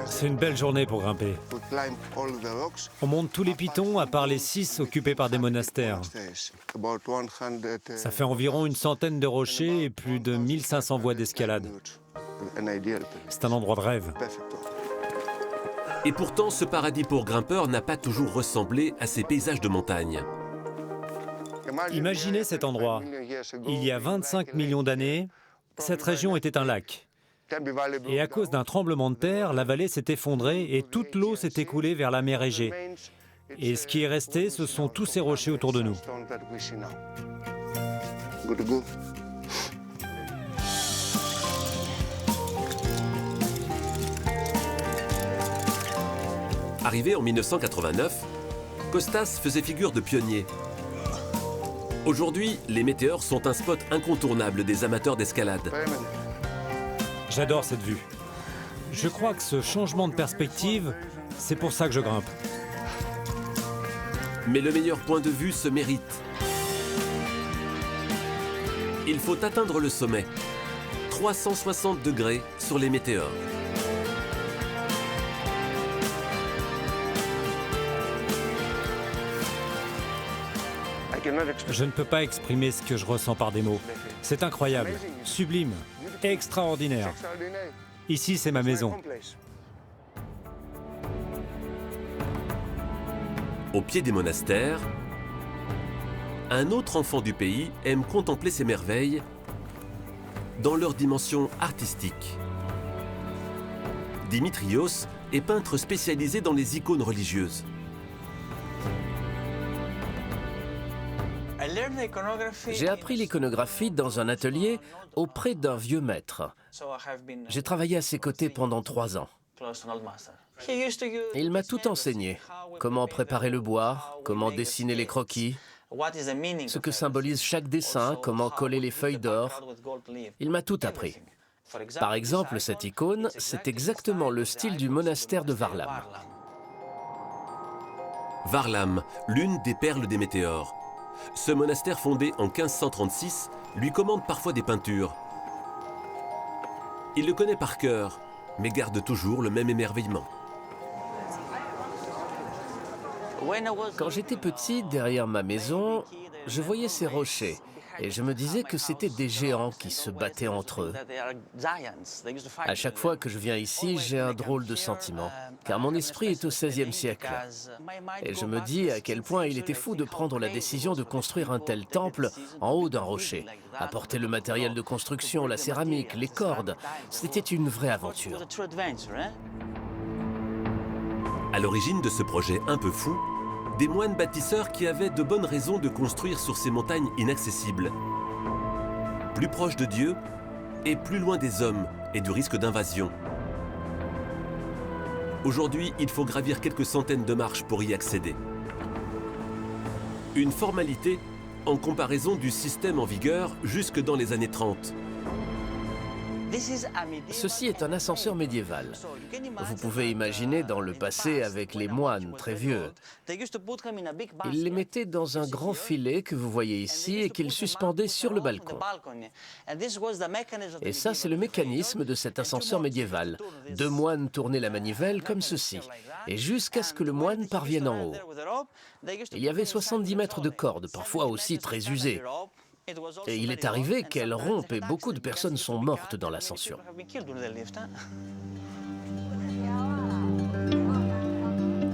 C'est une belle journée pour grimper. On monte tous les pitons, à part les 6 occupés par des monastères. Ça fait environ une centaine de rochers et plus de 1500 voies d'escalade. C'est un endroit de rêve. Et pourtant, ce paradis pour grimpeurs n'a pas toujours ressemblé à ces paysages de montagne. Imaginez cet endroit. Il y a 25 millions d'années, cette région était un lac. Et à cause d'un tremblement de terre, la vallée s'est effondrée et toute l'eau s'est écoulée vers la mer Égée. Et ce qui est resté, ce sont tous ces rochers autour de nous. Arrivé en 1989, Kostas faisait figure de pionnier. Aujourd'hui, les météores sont un spot incontournable des amateurs d'escalade. J'adore cette vue. Je crois que ce changement de perspective, c'est pour ça que je grimpe. Mais le meilleur point de vue se mérite. Il faut atteindre le sommet. 360 degrés sur les météores. Je ne peux pas exprimer ce que je ressens par des mots. C'est incroyable, sublime, extraordinaire. Ici, c'est ma maison. Au pied des monastères, un autre enfant du pays aime contempler ces merveilles dans leur dimension artistique. Dimitrios est peintre spécialisé dans les icônes religieuses. J'ai appris l'iconographie dans un atelier auprès d'un vieux maître. J'ai travaillé à ses côtés pendant 3 ans. Il m'a tout enseigné. Comment préparer le bois, comment dessiner les croquis, ce que symbolise chaque dessin, comment coller les feuilles d'or. Il m'a tout appris. Par exemple, cette icône, c'est exactement le style du monastère de Varlam. Varlam, l'une des perles des météores. Ce monastère fondé en 1536 lui commande parfois des peintures. Il le connaît par cœur, mais garde toujours le même émerveillement. Quand j'étais petit, derrière ma maison, je voyais ces rochers et je me disais que c'était des géants qui se battaient entre eux. À chaque fois que je viens ici, j'ai un drôle de sentiment, car mon esprit est au XVIe siècle. Et je me dis à quel point il était fou de prendre la décision de construire un tel temple en haut d'un rocher. Apporter le matériel de construction, la céramique, les cordes, c'était une vraie aventure. À l'origine de ce projet un peu fou, des moines bâtisseurs qui avaient de bonnes raisons de construire sur ces montagnes inaccessibles. Plus proches de Dieu et plus loin des hommes et du risque d'invasion. Aujourd'hui, il faut gravir quelques centaines de marches pour y accéder. Une formalité en comparaison du système en vigueur jusque dans les années 30. Ceci est un ascenseur médiéval. Vous pouvez imaginer dans le passé avec les moines très vieux. Ils les mettaient dans un grand filet que vous voyez ici et qu'ils suspendaient sur le balcon. Et ça, c'est le mécanisme de cet ascenseur médiéval. 2 moines tournaient la manivelle comme ceci, et jusqu'à ce que le moine parvienne en haut. Il y avait 70 mètres de corde, parfois aussi très usées. Et il est arrivé qu'elle rompe et beaucoup de personnes sont mortes dans l'ascension.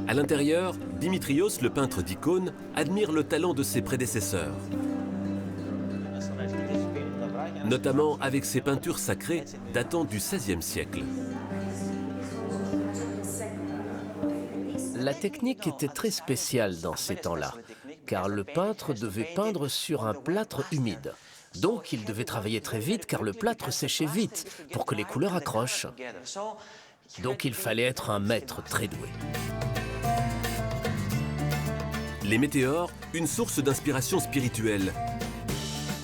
À l'intérieur, Dimitrios, le peintre d'icônes, admire le talent de ses prédécesseurs. Notamment avec ses peintures sacrées datant du XVIe siècle. La technique était très spéciale dans ces temps-là, car le peintre devait peindre sur un plâtre humide. Donc il devait travailler très vite car le plâtre séchait vite pour que les couleurs accrochent. Donc il fallait être un maître très doué. Les météores, une source d'inspiration spirituelle.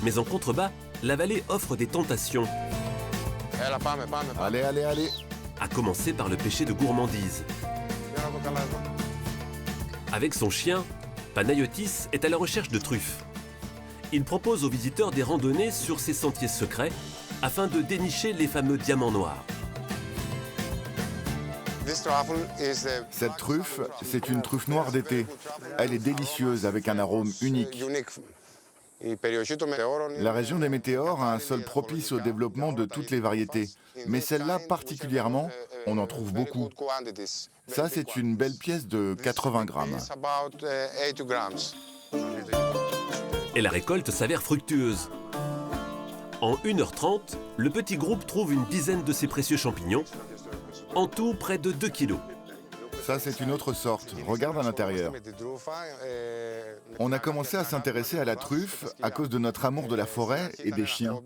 Mais en contrebas, la vallée offre des tentations. Allez, allez, allez. À commencer par le péché de gourmandise. Avec son chien, Panayotis est à la recherche de truffes. Il propose aux visiteurs des randonnées sur ces sentiers secrets afin de dénicher les fameux diamants noirs. Cette truffe, c'est une truffe noire d'été. Elle est délicieuse avec un arôme unique. La région des météores a un sol propice au développement de toutes les variétés. Mais celle-là particulièrement, on en trouve beaucoup. Ça, c'est une belle pièce de 80 grammes. Et la récolte s'avère fructueuse. En 1h30, le petit groupe trouve une dizaine de ces précieux champignons. En tout, près de 2 kilos. Ça, c'est une autre sorte. Regarde à l'intérieur. On a commencé à s'intéresser à la truffe à cause de notre amour de la forêt et des chiens.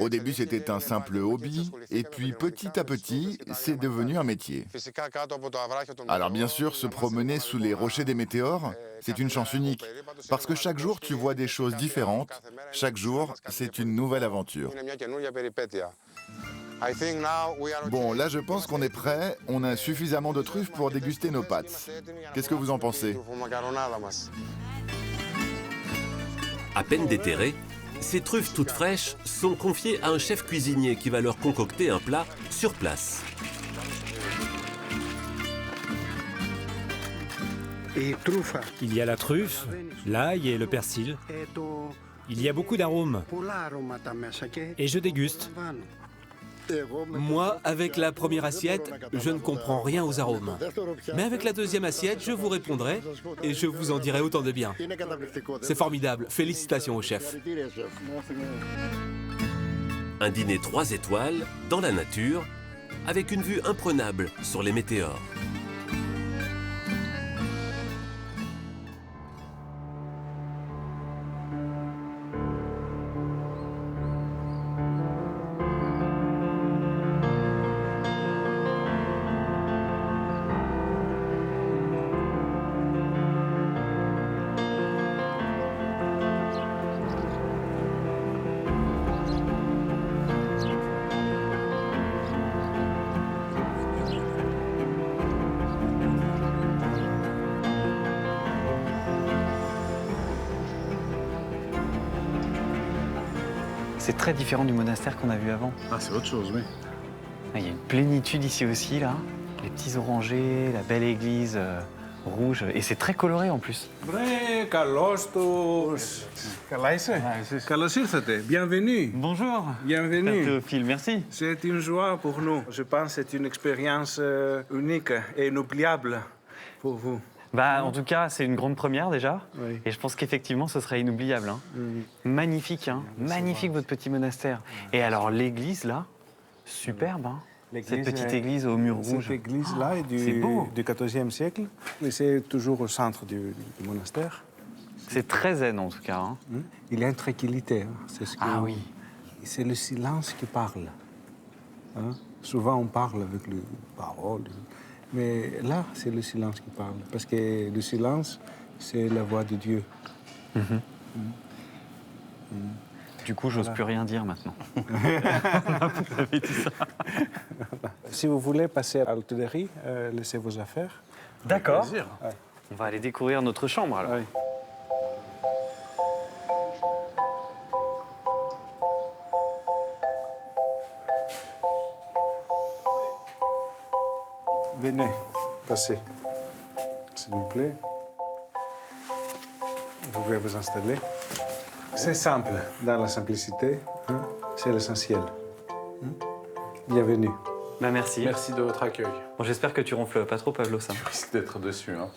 Au début, c'était un simple hobby, et puis petit à petit, c'est devenu un métier. Alors bien sûr, se promener sous les rochers des météores, c'est une chance unique, parce que chaque jour, tu vois des choses différentes. Chaque jour, c'est une nouvelle aventure. Bon, là, je pense qu'on est prêt. On a suffisamment de truffes pour déguster nos pâtes. Qu'est-ce que vous en pensez? À peine déterrées, ces truffes toutes fraîches sont confiées à un chef cuisinier qui va leur concocter un plat sur place. Il y a la truffe, l'ail et le persil. Il y a beaucoup d'arômes. Et je déguste. Moi, avec la première assiette, je ne comprends rien aux arômes. Mais avec la deuxième assiette, je vous répondrai et je vous en dirai autant de bien. C'est formidable. Félicitations au chef. Un dîner 3 étoiles, dans la nature, avec une vue imprenable sur les météores. C'est très différent du monastère qu'on a vu avant. Ah, c'est autre chose, oui. Il y a une plénitude ici aussi, là. Les petits orangers, la belle église rouge. Et c'est très coloré en plus. Καλώς τους. Καλά είσαι? Καλώς ήρθατε. Bienvenue. Bonjour. Bienvenue. Théophile, merci. C'est une joie pour nous. Je pense que c'est une expérience unique et inoubliable pour vous. Bah, en tout cas, c'est une grande première déjà. Oui. Et je pense qu'effectivement, ce serait inoubliable. Hein. Magnifique, hein. Magnifique votre petit monastère. Et alors l'église là, superbe. Hein. Cette petite église au mur rouge. Cette église-là est du XIVe siècle. Et c'est toujours au centre du monastère. C'est très zen en tout cas. Hein. Il y a une tranquillité. Hein. Oui. C'est le silence qui parle. Hein? Souvent, on parle avec les paroles. Mais là, c'est le silence qui parle. Parce que le silence, c'est la voix de Dieu. Du coup, j'ose plus rien dire maintenant. Si vous voulez passer à l'hôtellerie, laissez vos affaires. D'accord. Ouais. On va aller découvrir notre chambre alors. Oui. Venez, passez, s'il vous plaît. Vous pouvez vous installer. C'est simple, dans la simplicité, hein, c'est l'essentiel. Bienvenue. Bah merci. Merci de votre accueil. Bon, j'espère que tu ronfles pas trop, Pavlos. Hein. Je risque d'être dessus. Hein.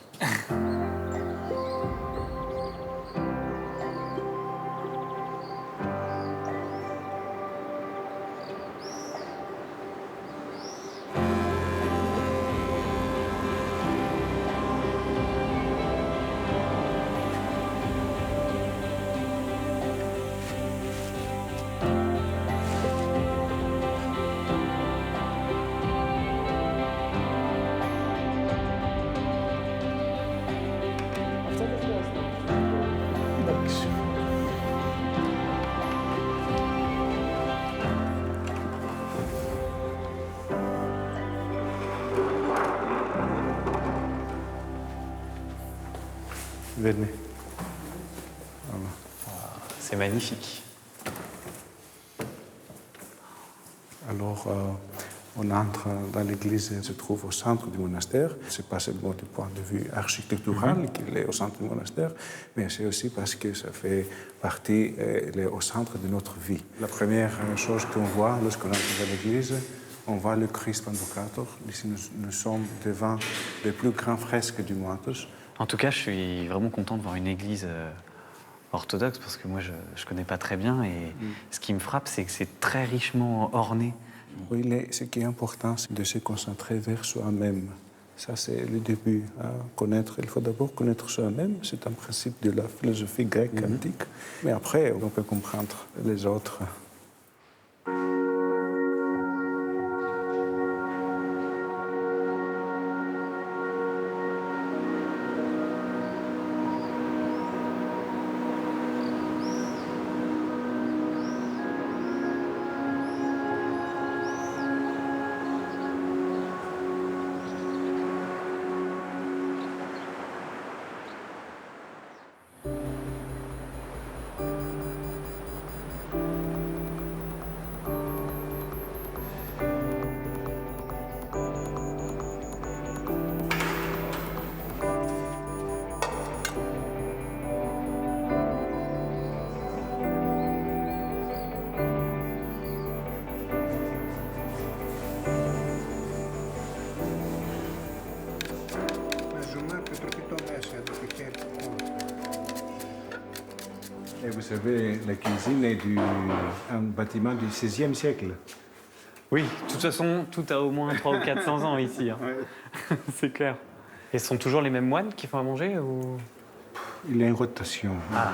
Venez. Voilà. C'est magnifique. Alors, on entre dans l'église, elle se trouve au centre du monastère. Ce n'est pas seulement du point de vue architectural qu'il est au centre du monastère, mais c'est aussi parce que ça fait partie, elle est au centre de notre vie. La première chose qu'on voit lorsqu'on entre dans l'église, on voit le Christ Pantocrator. Ici, nous sommes devant les plus grands fresques du monde. En tout cas, je suis vraiment content de voir une église orthodoxe, parce que moi je ne connais pas très bien, et ce qui me frappe, c'est que c'est très richement orné. Oui, ce qui est important, c'est de se concentrer vers soi-même. Ça, c'est le début. Il faut d'abord connaître soi-même. C'est un principe de la philosophie grecque antique. Mais après, on peut comprendre les autres. Et vous savez, la cuisine est un bâtiment du XVIe siècle. Oui, de toute façon, tout a au moins 300 ou 400 ans ici. Hein. Ouais. C'est clair. Et ce sont toujours les mêmes moines qui font à manger ou... Il y a une rotation. Ah.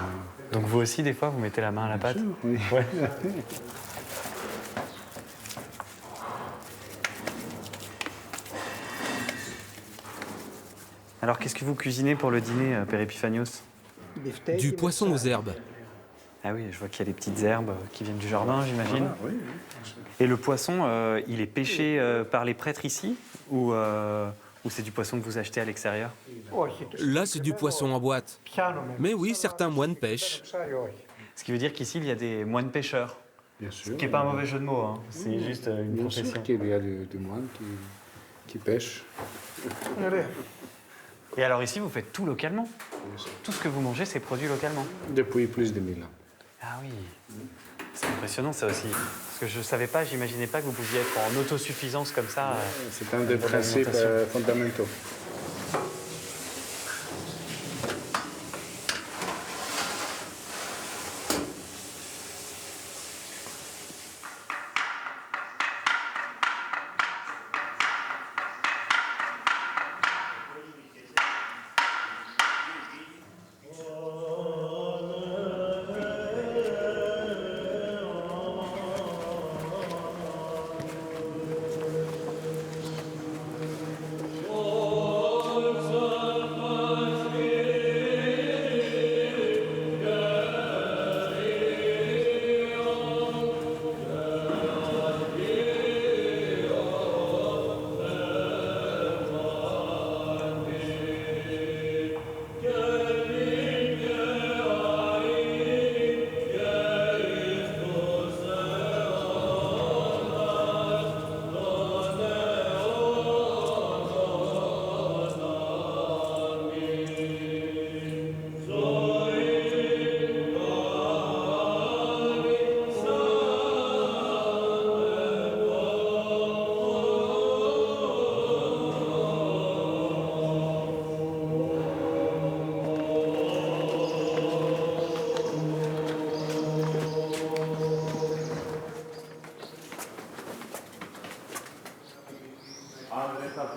Donc vous aussi, des fois, vous mettez la main à la pâte? Oui. Ouais. Alors, qu'est-ce que vous cuisinez pour le dîner, Père Epiphanios? Du poisson aux herbes. Ah oui, je vois qu'il y a des petites herbes qui viennent du jardin, j'imagine. Ah, oui. Et le poisson, il est pêché par les prêtres ici ou c'est du poisson que vous achetez à l'extérieur? Là, c'est du poisson en boîte. Mais oui, certains moines pêchent. Ce qui veut dire qu'ici, il y a des moines pêcheurs. Bien sûr. Ce qui n'est pas un mauvais jeu de mots, hein. C'est juste une profession. Bien sûr qu'il y a des moines qui pêchent. Et alors ici, vous faites tout localement? Tout ce que vous mangez, c'est produit localement? Depuis plus de 1000 ans. Ah oui, c'est impressionnant ça aussi. Parce que je ne savais pas, j'imaginais pas que vous pouviez être en autosuffisance comme ça. C'est un des principes fondamentaux.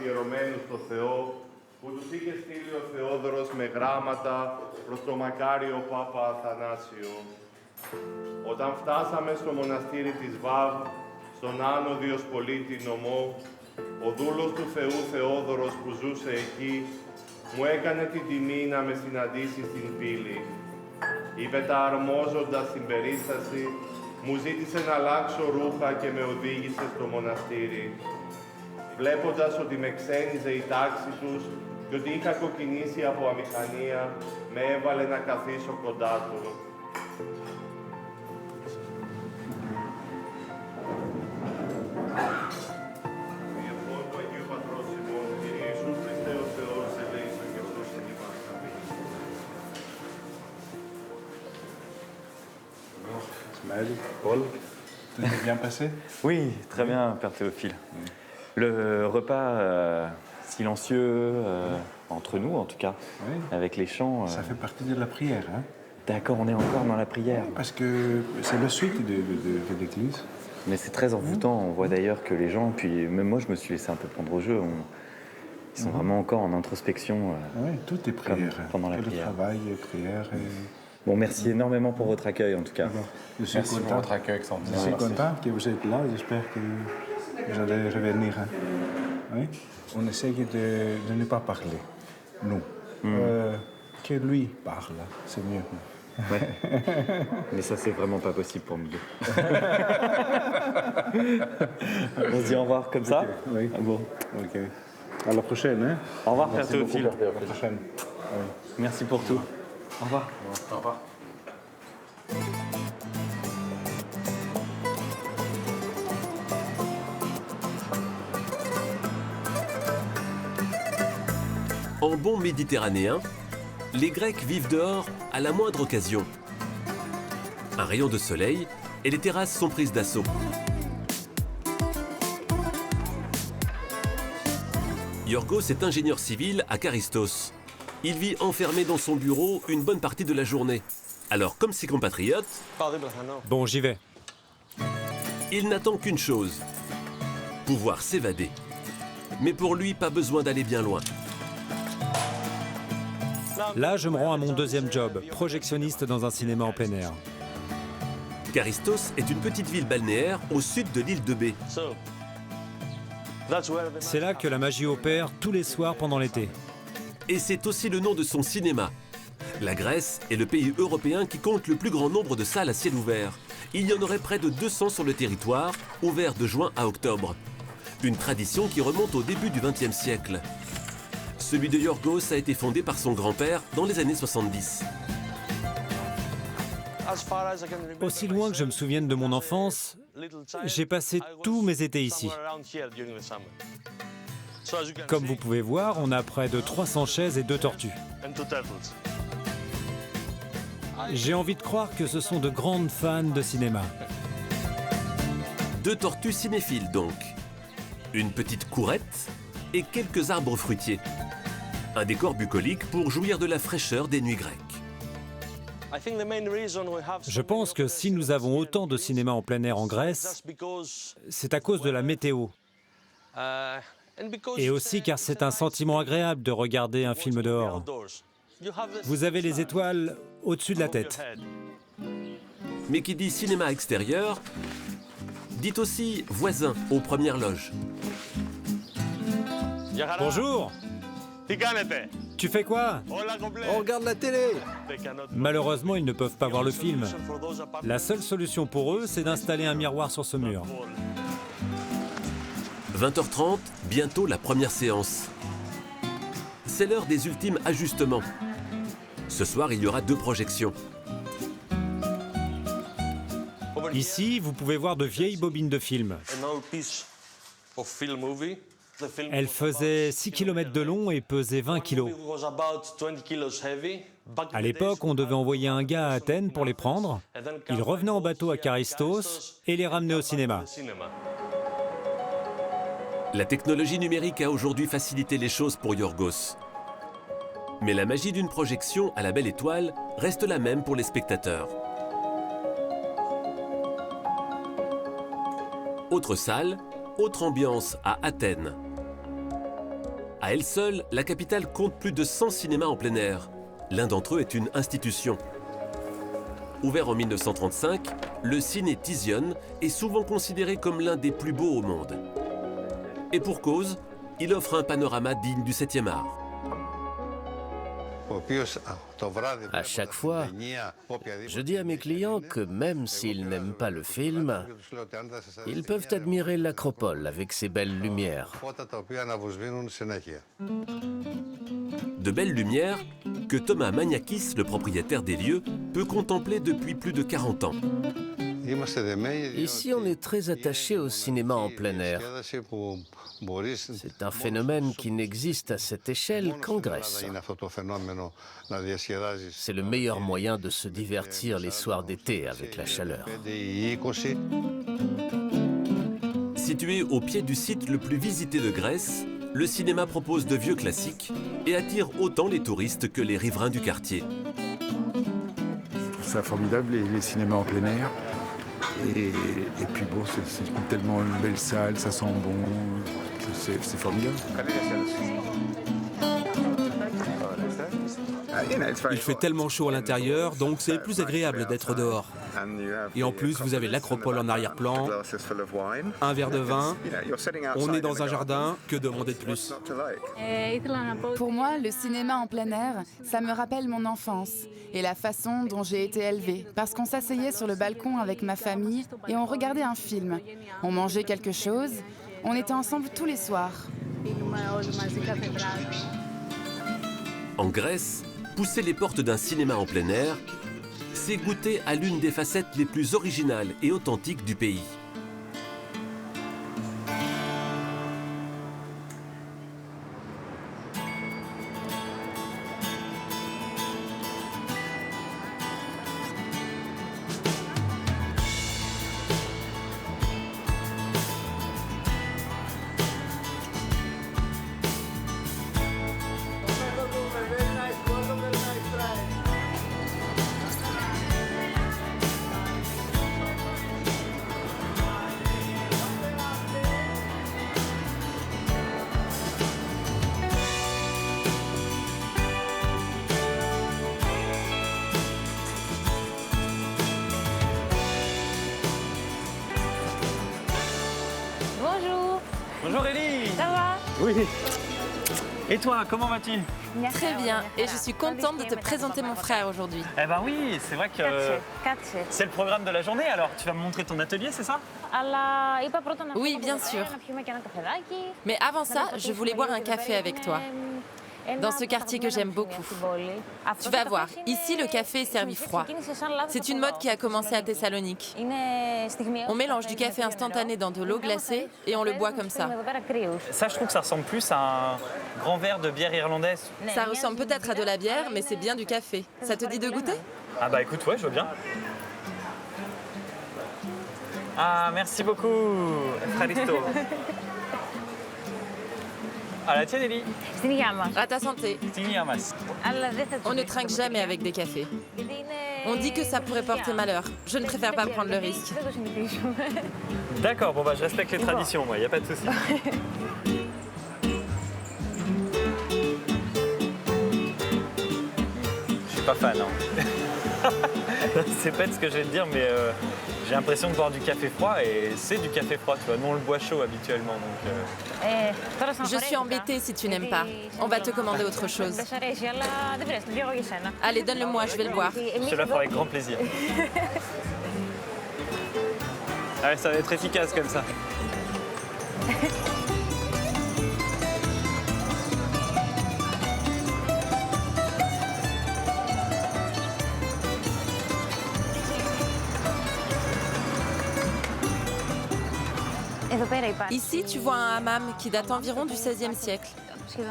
αφιερωμένους στο Θεό, που τους είχε στείλει ο Θεόδωρος με γράμματα προς το μακάριο Πάπα Αθανάσιο. Όταν φτάσαμε στο μοναστήρι της Βάβ, στον Άνω Διοσπολίτη νομό, ο δούλος του Θεού Θεόδωρος που ζούσε εκεί, μου έκανε την τιμή να με συναντήσει στην πύλη. Υπεταρμόζοντας την περίσταση, μου ζήτησε να αλλάξω ρούχα και με οδήγησε στο μοναστήρι. Βλέποντας ότι με ξένιζε η τάξη τους και ότι είχα κοκκινήσει από αμηχανία, με έβαλε να καθίσω κοντά του. Paul, tout s'est bien passé? Oui, très bien, Père Théophile. Le repas silencieux, entre nous en tout cas, oui. Avec les chants... Ça fait partie de la prière, hein? D'accord, on est encore dans la prière. Parce que c'est la suite de l'église. Mais c'est très envoûtant. On voit d'ailleurs que les gens, puis même moi je me suis laissé un peu prendre au jeu, ils sont vraiment encore en introspection. Oui, tout est prière. Pendant la prière. Le travail, prière. Et... Bon, merci énormément pour votre accueil en tout cas. Merci pour votre accueil, Xavier. Je suis content que vous êtes là. J'espère que vous allez revenir. Oui? On essaye de ne pas parler, nous. Que lui parle, c'est mieux. Ouais. Mais ça, c'est vraiment pas possible pour nous deux. On se dit au revoir comme ça? Oui. Ah bon. Ok. À la prochaine. Hein? Au revoir, Père Théophile. À la prochaine. Oui. Merci pour tout. Au revoir. Au revoir. En bon méditerranéen, les Grecs vivent dehors à la moindre occasion. Un rayon de soleil et les terrasses sont prises d'assaut. Yorgos est ingénieur civil à Charistos. Il vit enfermé dans son bureau une bonne partie de la journée. Alors, comme ses compatriotes... Bon, j'y vais. Il n'attend qu'une chose, pouvoir s'évader. Mais pour lui, pas besoin d'aller bien loin. Là, je me rends à mon deuxième job, projectionniste dans un cinéma en plein air. Charistos est une petite ville balnéaire au sud de l'île de Bé. C'est là que la magie opère tous les soirs pendant l'été. Et c'est aussi le nom de son cinéma. La Grèce est le pays européen qui compte le plus grand nombre de salles à ciel ouvert. Il y en aurait près de 200 sur le territoire, ouverts de juin à octobre. Une tradition qui remonte au début du XXe siècle. Celui de Yorgos a été fondé par son grand-père dans les années 70. Aussi loin que je me souvienne de mon enfance, j'ai passé tous mes étés ici. Comme vous pouvez voir, on a près de 300 chaises et 2 tortues. J'ai envie de croire que ce sont de grandes fans de cinéma. 2 tortues cinéphiles donc. Une petite courette et quelques arbres fruitiers. Un décor bucolique pour jouir de la fraîcheur des nuits grecques. Je pense que si nous avons autant de cinéma en plein air en Grèce, c'est à cause de la météo. Et aussi car c'est un sentiment agréable de regarder un film dehors. Vous avez les étoiles au-dessus de la tête. Mais qui dit cinéma extérieur, dit aussi voisin aux premières loges. Bonjour! Tu fais quoi? On regarde la télé. Malheureusement, ils ne peuvent pas voir le film. La seule solution pour eux, c'est d'installer un miroir sur ce mur. 20h30, bientôt la première séance. C'est l'heure des ultimes ajustements. Ce soir, il y aura 2 projections. Ici, vous pouvez voir de vieilles bobines de film. Elle faisait 6 km de long et pesait 20 kg. À l'époque, on devait envoyer un gars à Athènes pour les prendre. Il revenait en bateau à Charistos et les ramenait au cinéma. La technologie numérique a aujourd'hui facilité les choses pour Yorgos. Mais la magie d'une projection à la belle étoile reste la même pour les spectateurs. Autre salle, autre ambiance à Athènes. À elle seule, la capitale compte plus de 100 cinémas en plein air. L'un d'entre eux est une institution. Ouvert en 1935, le Ciné Thysion est souvent considéré comme l'un des plus beaux au monde. Et pour cause, il offre un panorama digne du 7e art. À chaque fois, je dis à mes clients que même s'ils n'aiment pas le film, ils peuvent admirer l'Acropole avec ses belles lumières. De belles lumières que Thomas Maniakis, le propriétaire des lieux, peut contempler depuis plus de 40 ans. Ici, on est très attaché au cinéma en plein air. C'est un phénomène qui n'existe à cette échelle qu'en Grèce. C'est le meilleur moyen de se divertir les soirs d'été avec la chaleur. Situé au pied du site le plus visité de Grèce, le cinéma propose de vieux classiques et attire autant les touristes que les riverains du quartier. ça formidable, les cinémas en plein air. Et puis bon, c'est tellement une belle salle, ça sent bon, c'est formidable. Il fait tellement chaud à l'intérieur, donc c'est plus agréable d'être dehors. Et en plus, vous avez l'acropole en arrière-plan, un verre de vin, on est dans un jardin, que demander de plus? Pour moi, le cinéma en plein air, ça me rappelle mon enfance et la façon dont j'ai été élevée. Parce qu'on s'asseyait sur le balcon avec ma famille et on regardait un film. On mangeait quelque chose, on était ensemble tous les soirs. En Grèce, pousser les portes d'un cinéma en plein air, c'est goûter à l'une des facettes les plus originales et authentiques du pays. Bonjour Ellie. Ça va? Oui. Et toi, comment vas-tu? Très bien, et je suis contente de te présenter mon frère aujourd'hui. Eh ben oui, c'est vrai que c'est le programme de la journée, alors tu vas me montrer ton atelier, c'est ça? Oui, bien sûr. Mais avant ça, je voulais boire un café avec toi. Dans ce quartier que j'aime beaucoup. Tu vas voir, ici le café est servi froid. C'est une mode qui a commencé à Thessalonique. On mélange du café instantané dans de l'eau glacée et on le boit comme ça. Ça, je trouve que ça ressemble plus à un grand verre de bière irlandaise. Ça ressemble peut-être à de la bière, mais c'est bien du café. Ça te dit de goûter? Ah bah écoute, ouais, je veux bien. Ah, merci beaucoup, Fraristo. À la tienne, Ellie. À ta santé. On ne trinque jamais avec des cafés. On dit que ça pourrait porter malheur. Je ne préfère pas prendre le risque. D'accord, bon bah je respecte les traditions, moi, y a pas de souci. Je suis pas fan, hein. C'est bête ce que je vais te dire, mais j'ai l'impression de boire du café froid et c'est du café froid, tu vois. Nous on le boit chaud habituellement, donc... Je suis embêtée si tu n'aimes pas. On va te commander autre chose. Allez, donne-le-moi, je vais le boire. Je te la ferai avec grand plaisir. Ah ouais, ça va être efficace comme ça. Ici, tu vois un hammam qui date environ du XVIe siècle.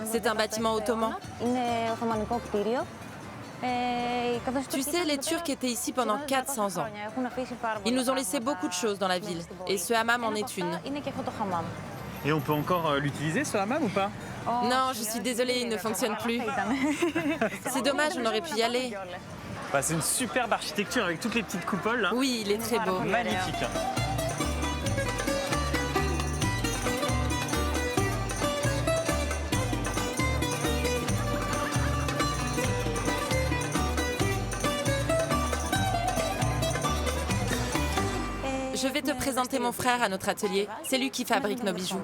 C'est un bâtiment ottoman. Tu sais, les Turcs étaient ici pendant 400 ans. Ils nous ont laissé beaucoup de choses dans la ville, et ce hammam en est une. Et on peut encore l'utiliser, ce hammam, ou pas? Non, je suis désolée, il ne fonctionne plus. C'est dommage, on aurait pu y aller. Bah, c'est une superbe architecture avec toutes les petites coupoles. Là. Oui, il est très beau. Magnifique. Je vais te présenter mon frère à notre atelier. C'est lui qui fabrique nos bijoux.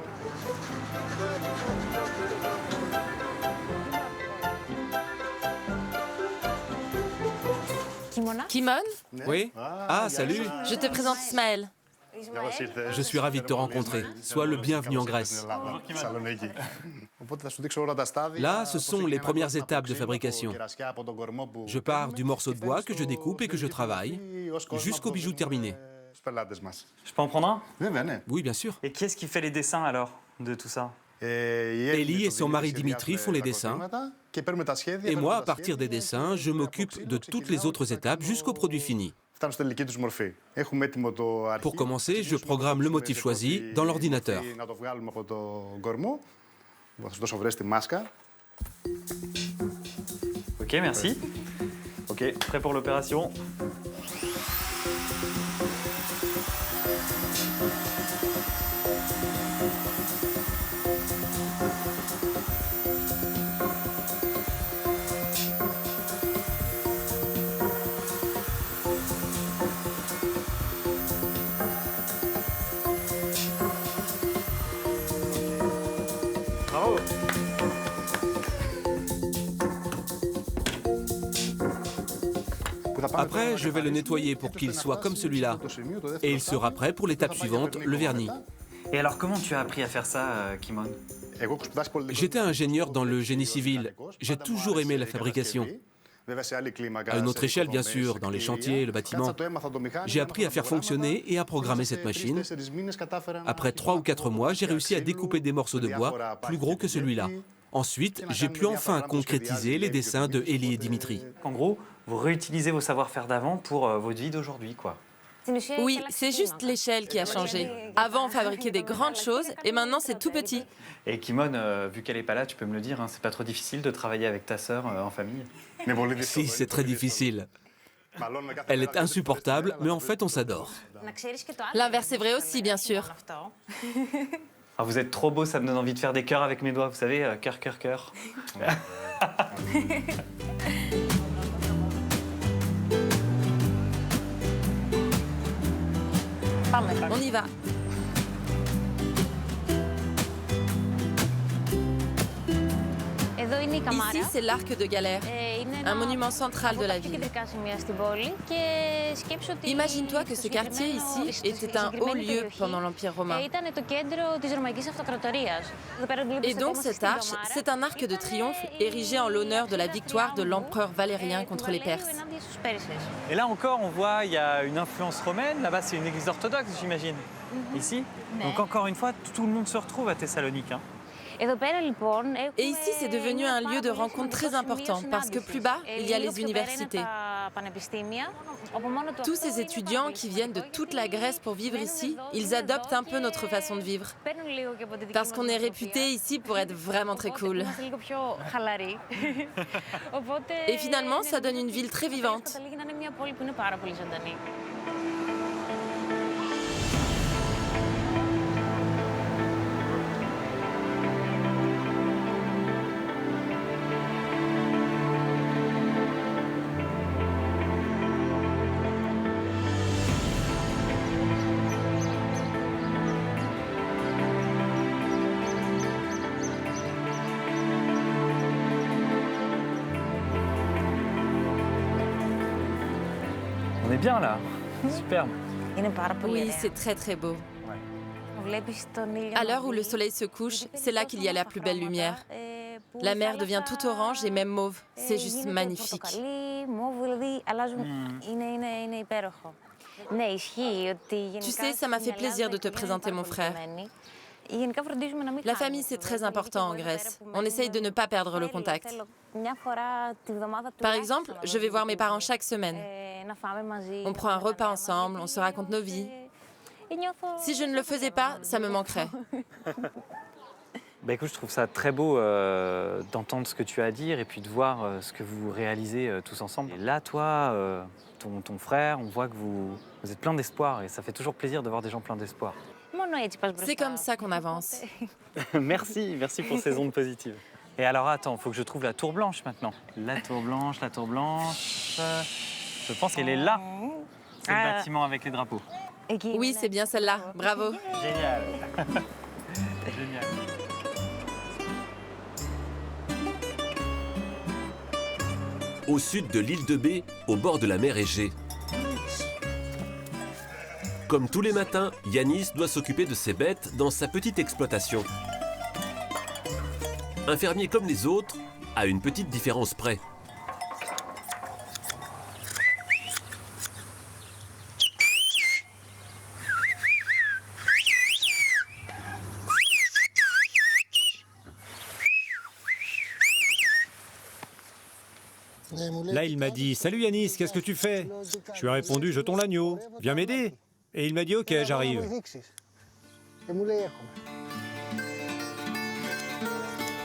Kimon? Oui? Ah, salut! Je te présente Ismaël. Je suis ravi de te rencontrer. Sois le bienvenu en Grèce. Là, ce sont les premières étapes de fabrication. Je pars du morceau de bois que je découpe et que je travaille, jusqu'au bijou terminé. Je peux en prendre un? Oui, bien sûr. Et qui est-ce qui fait les dessins alors de tout ça? Ellie et son mari Dimitri font les dessins. Et moi, à partir des dessins, je m'occupe de toutes les autres étapes jusqu'au produit fini. Pour commencer, je programme le motif choisi dans l'ordinateur. Ok, merci. Ok, prêt pour l'opération. Bravo. Après, je vais le nettoyer pour qu'il soit comme celui-là. Et il sera prêt pour l'étape suivante, le vernis. Et alors, comment tu as appris à faire ça, Kimon? J'étais ingénieur dans le génie civil. J'ai toujours aimé la fabrication. À une autre échelle, bien sûr, dans les chantiers, le bâtiment. J'ai appris à faire fonctionner et à programmer cette machine. Après 3 ou 4 mois, j'ai réussi à découper des morceaux de bois plus gros que celui-là. Ensuite, j'ai pu enfin concrétiser les dessins de Elie et Dimitri. En gros, vous réutilisez vos savoir-faire d'avant pour votre vie d'aujourd'hui, quoi. Oui, c'est juste l'échelle qui a changé. Avant, on fabriquait des grandes choses et maintenant, c'est tout petit. Et Kimon, vu qu'elle n'est pas là, tu peux me le dire, hein, c'est pas trop difficile de travailler avec ta sœur en famille? Si, c'est très difficile. Elle est insupportable, mais en fait, on s'adore. L'inverse est vrai aussi, bien sûr. Ah, vous êtes trop beau, ça me donne envie de faire des cœurs avec mes doigts, vous savez, cœur, cœur, cœur. On y va. Ici, c'est l'arc de Galère, un monument central de la ville. Imagine-toi que ce quartier ici était un haut lieu pendant l'Empire romain. Et donc cette arche, c'est un arc de triomphe érigé en l'honneur de la victoire de l'empereur Valérien contre les Perses. Et là encore, on voit, il y a une influence romaine. Là-bas, c'est une église orthodoxe, j'imagine. Ici. Donc encore une fois, tout le monde se retrouve à Thessalonique. Hein. Et ici, c'est devenu un lieu de rencontre très important parce que plus bas, il y a les universités. Tous ces étudiants qui viennent de toute la Grèce pour vivre ici, ils adoptent un peu notre façon de vivre. Parce qu'on est réputé ici pour être vraiment très cool. Et finalement, ça donne une ville très vivante. On est bien là, superbe. Oui, c'est très très beau. À l'heure où le soleil se couche, c'est là qu'il y a la plus belle lumière. La mer devient toute orange et même mauve. C'est juste magnifique. Tu sais, ça m'a fait plaisir de te présenter mon frère. La famille, c'est très important en Grèce. On essaye de ne pas perdre le contact. Par exemple, je vais voir mes parents chaque semaine. On prend un repas ensemble, on se raconte nos vies. Si je ne le faisais pas, ça me manquerait. Bah écoute, je trouve ça très beau d'entendre ce que tu as à dire et puis de voir ce que vous réalisez tous ensemble. Et là, toi, ton frère, on voit que vous êtes plein d'espoir et ça fait toujours plaisir de voir des gens pleins d'espoir. C'est comme ça qu'on avance. Merci pour ces ondes positives. Et alors attends, il faut que je trouve la tour blanche maintenant. La tour blanche. Je pense qu'elle est là. C'est le bâtiment avec les drapeaux. Oui, c'est bien celle-là. Bravo. Génial. Génial. Au sud de l'île de Bé, au bord de la mer Égée. Comme tous les matins, Yanis doit s'occuper de ses bêtes dans sa petite exploitation. Un fermier comme les autres, à une petite différence près. Là, il m'a dit « Salut Yanis, qu'est-ce que tu fais ?» Je lui ai répondu « Jetons l'agneau, viens m'aider ?» Et il m'a dit « Ok, j'arrive. »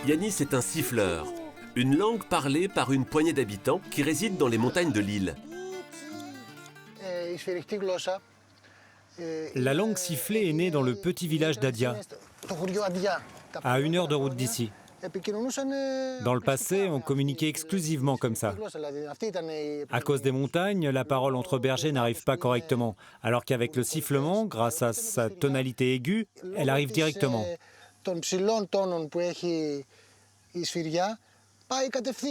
Yanis est un siffleur, une langue parlée par une poignée d'habitants qui résident dans les montagnes de l'île. La langue sifflée est née dans le petit village d'Adia, à 1 heure de route d'ici. Dans le passé, on communiquait exclusivement comme ça. À cause des montagnes, la parole entre bergers n'arrive pas correctement, alors qu'avec le sifflement, grâce à sa tonalité aiguë, elle arrive directement.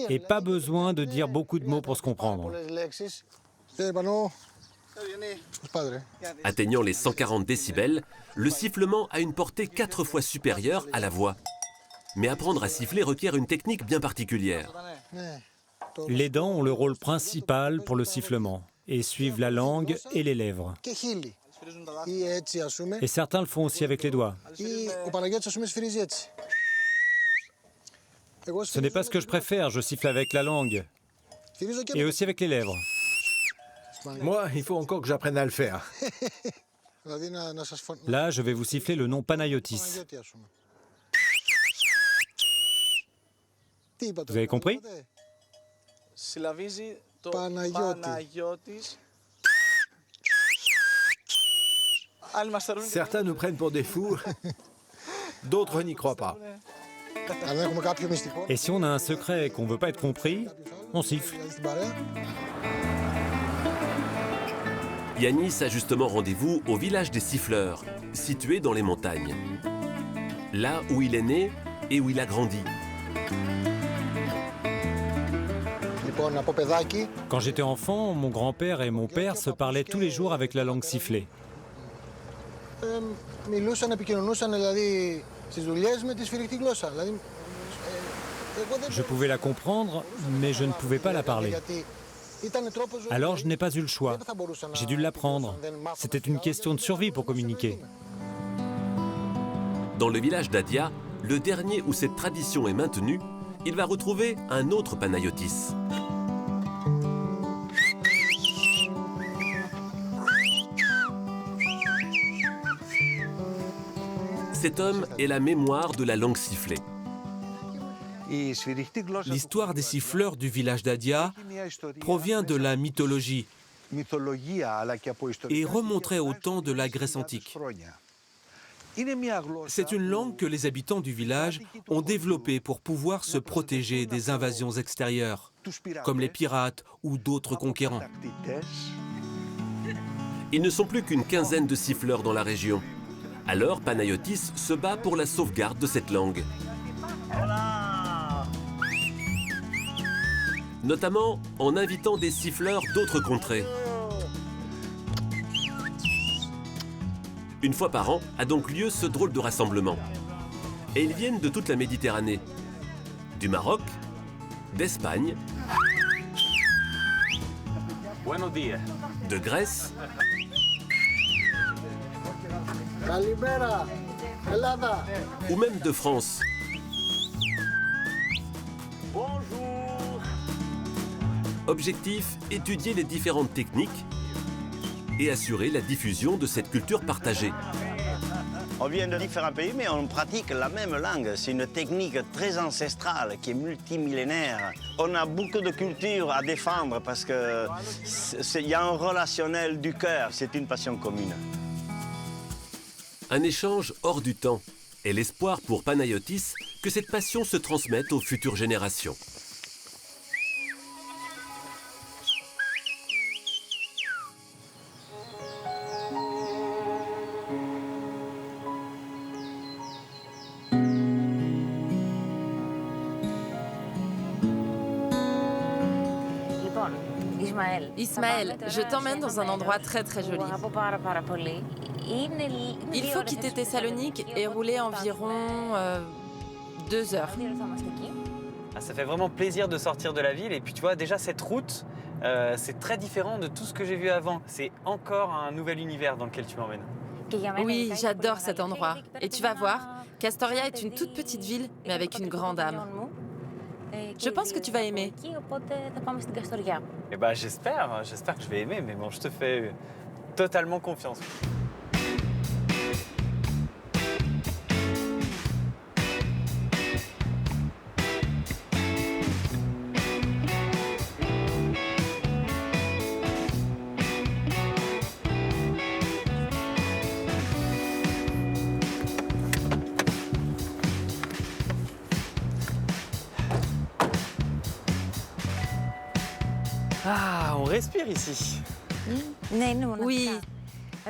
Et pas besoin de dire beaucoup de mots pour se comprendre. Atteignant les 140 décibels, le sifflement a une portée 4 fois supérieure à la voix. Mais apprendre à siffler requiert une technique bien particulière. Les dents ont le rôle principal pour le sifflement et suivent la langue et les lèvres. Et certains le font aussi avec les doigts. Ce n'est pas ce que je préfère, je siffle avec la langue et aussi avec les lèvres. Moi, il faut encore que j'apprenne à le faire. Là, je vais vous siffler le nom Panayotis. Vous avez compris? Certains nous prennent pour des fous, d'autres n'y croient pas. Et si on a un secret et qu'on ne veut pas être compris, on siffle. Yanis a justement rendez-vous au village des siffleurs, situé dans les montagnes. Là où il est né et où il a grandi. Quand j'étais enfant, mon grand-père et mon père se parlaient tous les jours avec la langue sifflée. Je pouvais la comprendre, mais je ne pouvais pas la parler. Alors je n'ai pas eu le choix. J'ai dû l'apprendre. C'était une question de survie pour communiquer. Dans le village d'Adia, le dernier où cette tradition est maintenue, il va retrouver un autre Panayotis. Cet homme est la mémoire de la langue sifflée. L'histoire des siffleurs du village d'Adia provient de la mythologie et remonterait au temps de la Grèce antique. C'est une langue que les habitants du village ont développée pour pouvoir se protéger des invasions extérieures, comme les pirates ou d'autres conquérants. Ils ne sont plus qu'une quinzaine de siffleurs dans la région. Alors Panayotis se bat pour la sauvegarde de cette langue. Notamment en invitant des siffleurs d'autres contrées. Une fois par an a donc lieu ce drôle de rassemblement. Et ils viennent de toute la Méditerranée. Du Maroc, d'Espagne, de Grèce, ou même de France. Objectif, étudier les différentes techniques et assurer la diffusion de cette culture partagée. On vient de différents pays, mais on pratique la même langue. C'est une technique très ancestrale qui est multimillénaire. On a beaucoup de cultures à défendre parce qu'il y a un relationnel du cœur. C'est une passion commune. Un échange hors du temps et l'espoir pour Panayotis que cette passion se transmette aux futures générations. Ismaël, je t'emmène dans un endroit très très joli. Il faut quitter Thessalonique et rouler environ 2 heures. Ah, ça fait vraiment plaisir de sortir de la ville. Et puis tu vois, déjà cette route, c'est très différent de tout ce que j'ai vu avant. C'est encore un nouvel univers dans lequel tu m'emmènes. Oui, j'adore cet endroit. Et tu vas voir, Castoria est une toute petite ville, mais avec une grande âme. Je pense que tu vas aimer. Eh ben, j'espère que je vais aimer, mais bon, je te fais totalement confiance. Ah, on respire ici. Oui,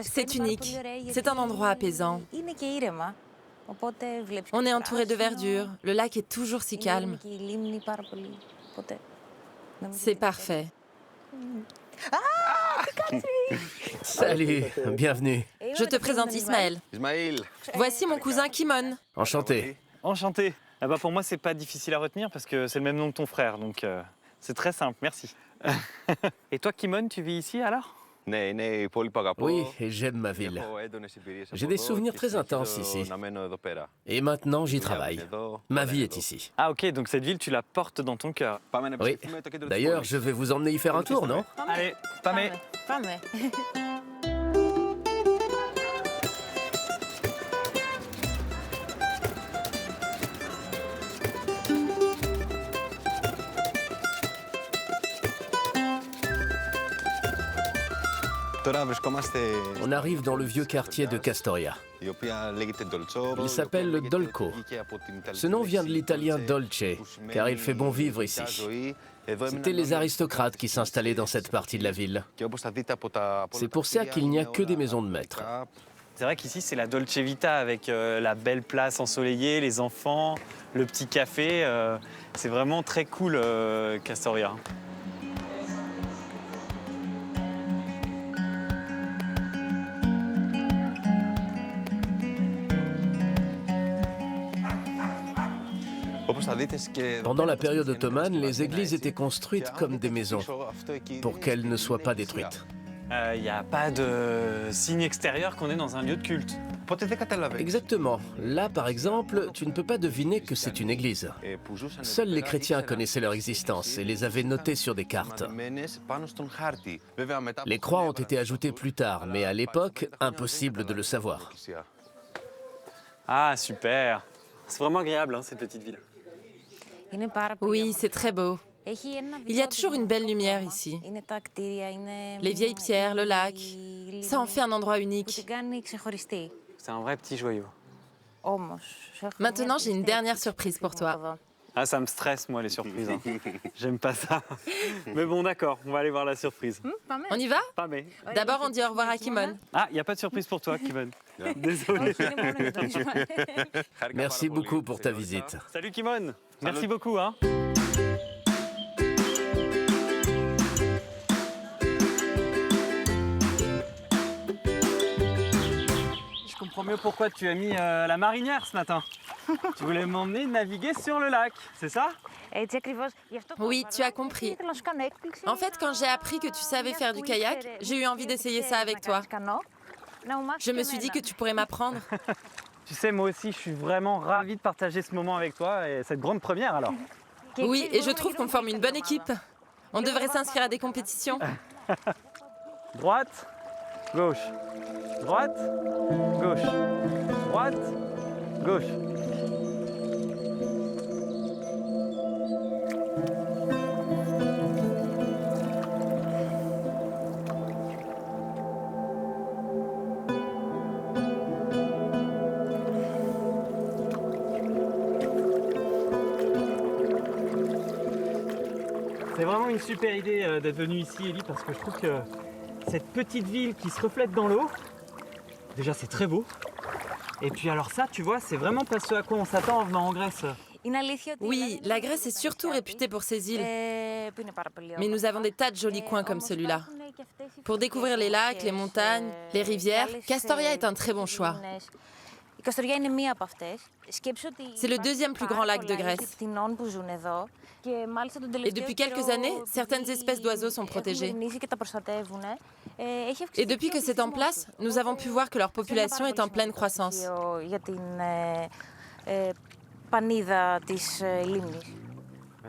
c'est unique. C'est un endroit apaisant. On est entouré de verdure, le lac est toujours si calme. C'est parfait. Salut, bienvenue. Je te présente Ismaël. Voici mon cousin Kimon. Enchanté. Enchanté. Ah bah pour moi, c'est pas difficile à retenir parce que c'est le même nom que ton frère, donc c'est très simple, merci. Et toi, Kimon, tu vis ici alors? Oui, et j'aime ma ville. J'ai des souvenirs très intenses ici. Et maintenant, j'y travaille. Ma vie est ici. Ah ok, donc cette ville, tu la portes dans ton cœur. Oui. D'ailleurs, je vais vous emmener y faire un tour, non? Allez, Pamé. Pamé. On arrive dans le vieux quartier de Castoria. Il s'appelle le Dolco. Ce nom vient de l'italien dolce, car il fait bon vivre ici. C'étaient les aristocrates qui s'installaient dans cette partie de la ville. C'est pour ça qu'il n'y a que des maisons de maître. C'est vrai qu'ici, c'est la Dolce Vita avec la belle place ensoleillée, les enfants, le petit café. C'est vraiment très cool, Castoria. Pendant la période ottomane, les églises étaient construites comme des maisons, pour qu'elles ne soient pas détruites. Il n'y a pas de signe extérieur qu'on est dans un lieu de culte. Exactement. Là, par exemple, tu ne peux pas deviner que c'est une église. Seuls les chrétiens connaissaient leur existence et les avaient notées sur des cartes. Les croix ont été ajoutées plus tard, mais à l'époque, impossible de le savoir. Ah, super. C'est vraiment agréable, hein, cette petite ville. Oui, c'est très beau. Il y a toujours une belle lumière ici. Les vieilles pierres, le lac, ça en fait un endroit unique. C'est un vrai petit joyau. Maintenant, j'ai une dernière surprise pour toi. Ah, ça me stresse, moi, les surprises. Hein. J'aime pas ça. Mais bon, d'accord, on va aller voir la surprise. On y va? Pamé. D'abord, on dit au revoir à Kimon. Ah, il n'y a pas de surprise pour toi, Kimon. Désolé. Merci beaucoup pour ta visite. Salut, Kimon. Merci beaucoup. Hein. Je comprends mieux pourquoi tu as mis la marinière ce matin. Tu voulais m'emmener naviguer sur le lac, c'est ça? Oui, tu as compris. En fait, quand j'ai appris que tu savais faire du kayak, j'ai eu envie d'essayer ça avec toi. Je me suis dit que tu pourrais m'apprendre. Tu sais, moi aussi, je suis vraiment ravi de partager ce moment avec toi et cette grande première alors. Oui, et je trouve qu'on forme une bonne équipe. On devrait s'inscrire à des compétitions. Droite, gauche. Droite, gauche. Droite, gauche. C'est vraiment une super idée d'être venu ici, Élie, parce que je trouve que cette petite ville qui se reflète dans l'eau, déjà c'est très beau. Et puis alors ça, tu vois, c'est vraiment pas ce à quoi on s'attend en venant en Grèce. Oui, la Grèce est surtout réputée pour ses îles. Mais nous avons des tas de jolis coins comme celui-là. Pour découvrir les lacs, les montagnes, les rivières, Castoria est un très bon choix. C'est le deuxième plus grand lac de Grèce. Et depuis quelques années, certaines espèces d'oiseaux sont protégées. Et depuis que c'est en place, nous avons pu voir que leur population est en pleine croissance.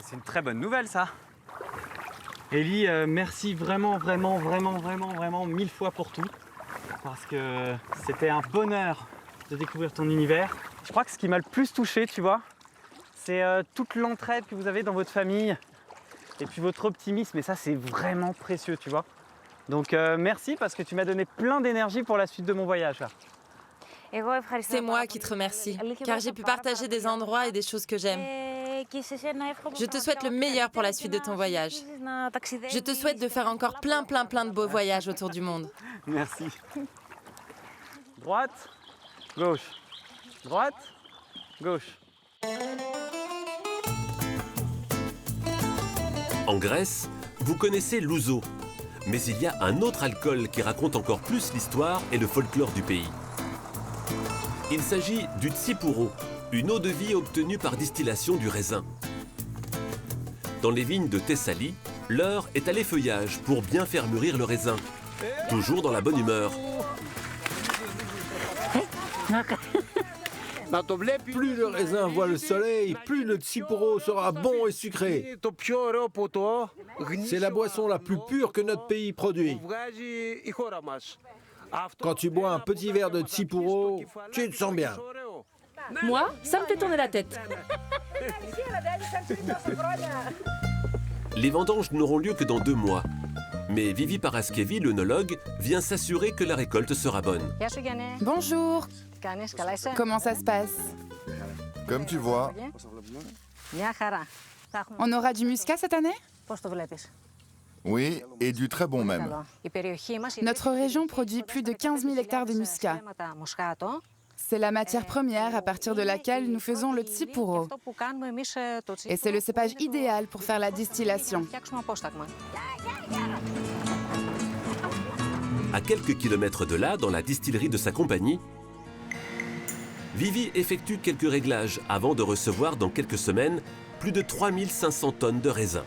C'est une très bonne nouvelle, ça. Élie, merci vraiment mille fois pour tout. Parce que c'était un bonheur de découvrir ton univers. Je crois que ce qui m'a le plus touché, tu vois, c'est toute l'entraide que vous avez dans votre famille et puis votre optimisme. Et ça, c'est vraiment précieux, tu vois. Donc merci parce que tu m'as donné plein d'énergie pour la suite de mon voyage. Là. C'est moi qui te remercie, car j'ai pu partager des endroits et des choses que j'aime. Je te souhaite le meilleur pour la suite de ton voyage. Je te souhaite de faire encore plein de beaux voyages autour du monde. Merci. Droite, gauche. Droite, gauche. En Grèce, vous connaissez l'ouzo. Mais il y a un autre alcool qui raconte encore plus l'histoire et le folklore du pays. Il s'agit du tsipouro, une eau de vie obtenue par distillation du raisin. Dans les vignes de Thessalie, l'heure est à l'effeuillage pour bien faire mûrir le raisin. Toujours dans la bonne humeur. Plus le raisin voit le soleil, plus le tsipouro sera bon et sucré. C'est la boisson la plus pure que notre pays produit. Quand tu bois un petit verre de tsipouro, tu te sens bien. Moi, ça me fait tourner la tête. Les vendanges n'auront lieu que dans 2 mois. Mais Vivi Paraskevi, l'œnologue, vient s'assurer que la récolte sera bonne. Bonjour. Comment ça se passe? Comme tu vois. On aura du muscat cette année? Oui, et du très bon même. Notre région produit plus de 15 000 hectares de muscat. C'est la matière première à partir de laquelle nous faisons le tsipouro. Et c'est le cépage idéal pour faire la distillation. À quelques kilomètres de là, dans la distillerie de sa compagnie, Vivi effectue quelques réglages avant de recevoir dans quelques semaines plus de 3500 tonnes de raisin.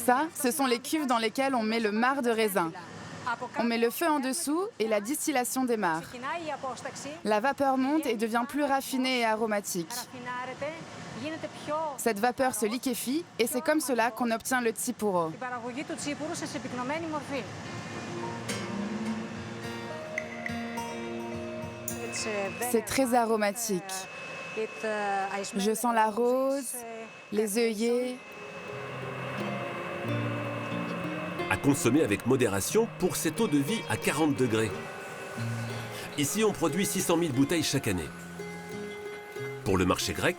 Ça, ce sont les cuves dans lesquelles on met le marc de raisin. On met le feu en dessous et la distillation démarre. La vapeur monte et devient plus raffinée et aromatique. Cette vapeur se liquéfie et c'est comme cela qu'on obtient le tsipouro. C'est très aromatique. Je sens la rose, les œillets. À consommer avec modération pour cette eau de vie à 40 degrés. Ici, on produit 600 000 bouteilles chaque année. Pour le marché grec,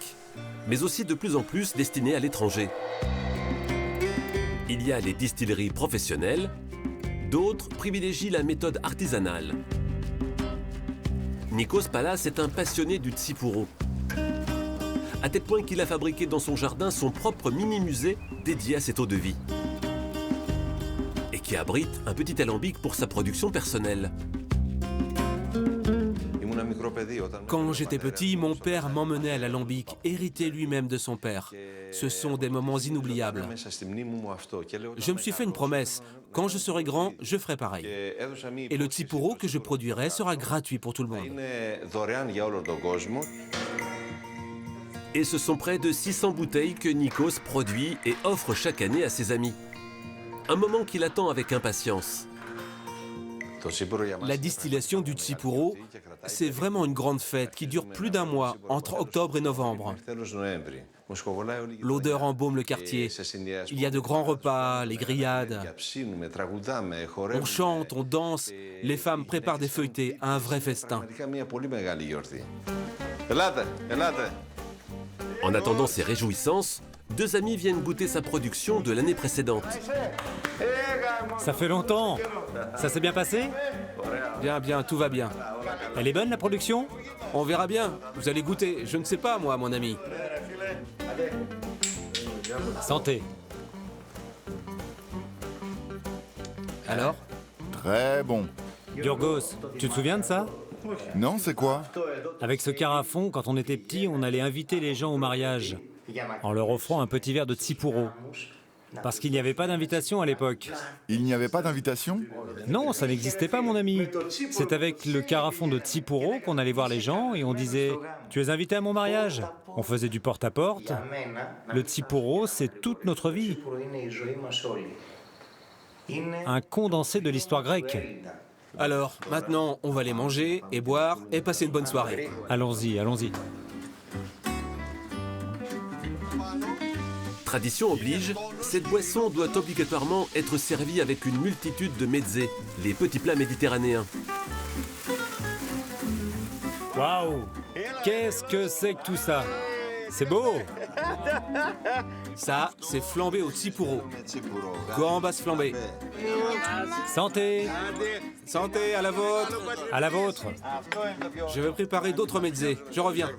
mais aussi de plus en plus destinées à l'étranger. Il y a les distilleries professionnelles, d'autres privilégient la méthode artisanale. Nikos Pallas est un passionné du tsipouro, à tel point qu'il a fabriqué dans son jardin son propre mini-musée dédié à cette eau de vie, et qui abrite un petit alambic pour sa production personnelle. Quand j'étais petit, mon père m'emmenait à l'alambic, hérité lui-même de son père. Ce sont des moments inoubliables. Je me suis fait une promesse. Quand je serai grand, je ferai pareil. Et le tsipouro que je produirai sera gratuit pour tout le monde. Et ce sont près de 600 bouteilles que Nikos produit et offre chaque année à ses amis. Un moment qu'il attend avec impatience. La distillation du tsipouro, c'est vraiment une grande fête qui dure plus d'1 mois, entre octobre et novembre. L'odeur embaume le quartier. Il y a de grands repas, les grillades. On chante, on danse, les femmes préparent des feuilletés, un vrai festin. En attendant ces réjouissances, 2 amis viennent goûter sa production de l'année précédente. Ça fait longtemps. Ça s'est bien passé? Bien, bien, tout va bien. Elle est bonne, la production? On verra bien. Vous allez goûter. Je ne sais pas, moi, mon ami. Santé. Alors? Très bon. Yorgos, tu te souviens de ça? Non, c'est quoi? Avec ce carafon, quand on était petit, on allait inviter les gens au mariage, en leur offrant un petit verre de tsipouro. Parce qu'il n'y avait pas d'invitation à l'époque. Il n'y avait pas d'invitation? Non, ça n'existait pas, mon ami. C'est avec le carafon de tsipouro qu'on allait voir les gens et on disait « Tu es invité à mon mariage ?» On faisait du porte-à-porte. Le tsipouro, c'est toute notre vie. Un condensé de l'histoire grecque. Alors, maintenant, on va les manger et boire et passer une bonne soirée. Allons-y, allons-y. Tradition oblige, cette boisson doit obligatoirement être servie avec une multitude de mezzés, les petits plats méditerranéens. Waouh! Qu'est-ce que c'est que tout ça? C'est beau. Ça, c'est flambé au tsipuro. Gambas flambées. Santé. Santé, à la vôtre. À la vôtre. Je vais préparer d'autres mezzés. Je reviens.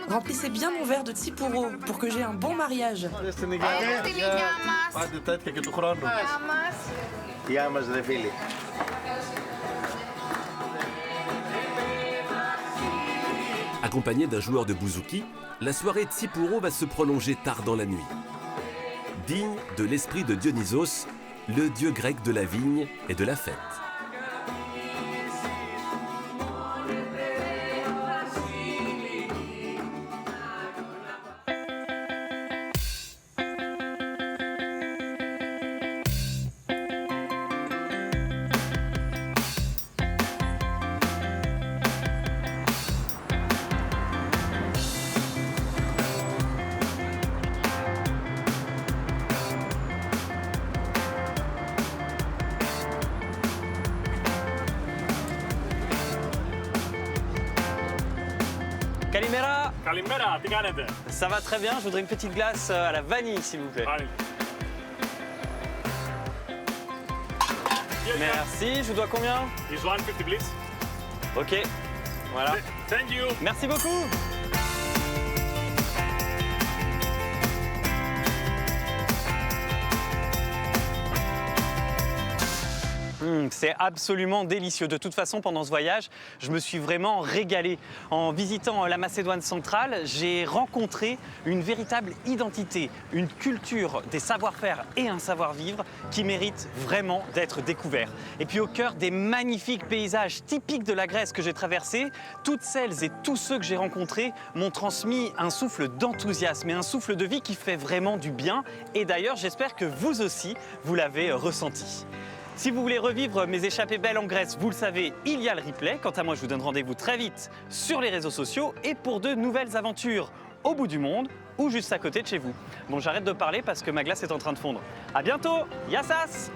Remplissez bien mon verre de tsipuro pour que j'ai un bon mariage. Accompagné d'un joueur de bouzouki, la soirée Tsipuro va se prolonger tard dans la nuit. Digne de l'esprit de Dionysos, le dieu grec de la vigne et de la fête. Kalimera. Kalimera, τι κάνετε? Ça va très bien, je voudrais une petite glace à la vanille, s'il vous plaît. Merci, je vous dois combien? Is 150 please. Ok, voilà. Thank you. Merci beaucoup. C'est absolument délicieux. De toute façon, pendant ce voyage, je me suis vraiment régalé. En visitant la Macédoine centrale, j'ai rencontré une véritable identité, une culture, des savoir-faire et un savoir-vivre qui méritent vraiment d'être découverts. Et puis au cœur des magnifiques paysages typiques de la Grèce que j'ai traversés, toutes celles et tous ceux que j'ai rencontrés m'ont transmis un souffle d'enthousiasme et un souffle de vie qui fait vraiment du bien. Et d'ailleurs, j'espère que vous aussi, vous l'avez ressenti. Si vous voulez revivre mes échappées belles en Grèce, vous le savez, il y a le replay. Quant à moi, je vous donne rendez-vous très vite sur les réseaux sociaux et pour de nouvelles aventures au bout du monde ou juste à côté de chez vous. Bon, j'arrête de parler parce que ma glace est en train de fondre. À bientôt, Yassas!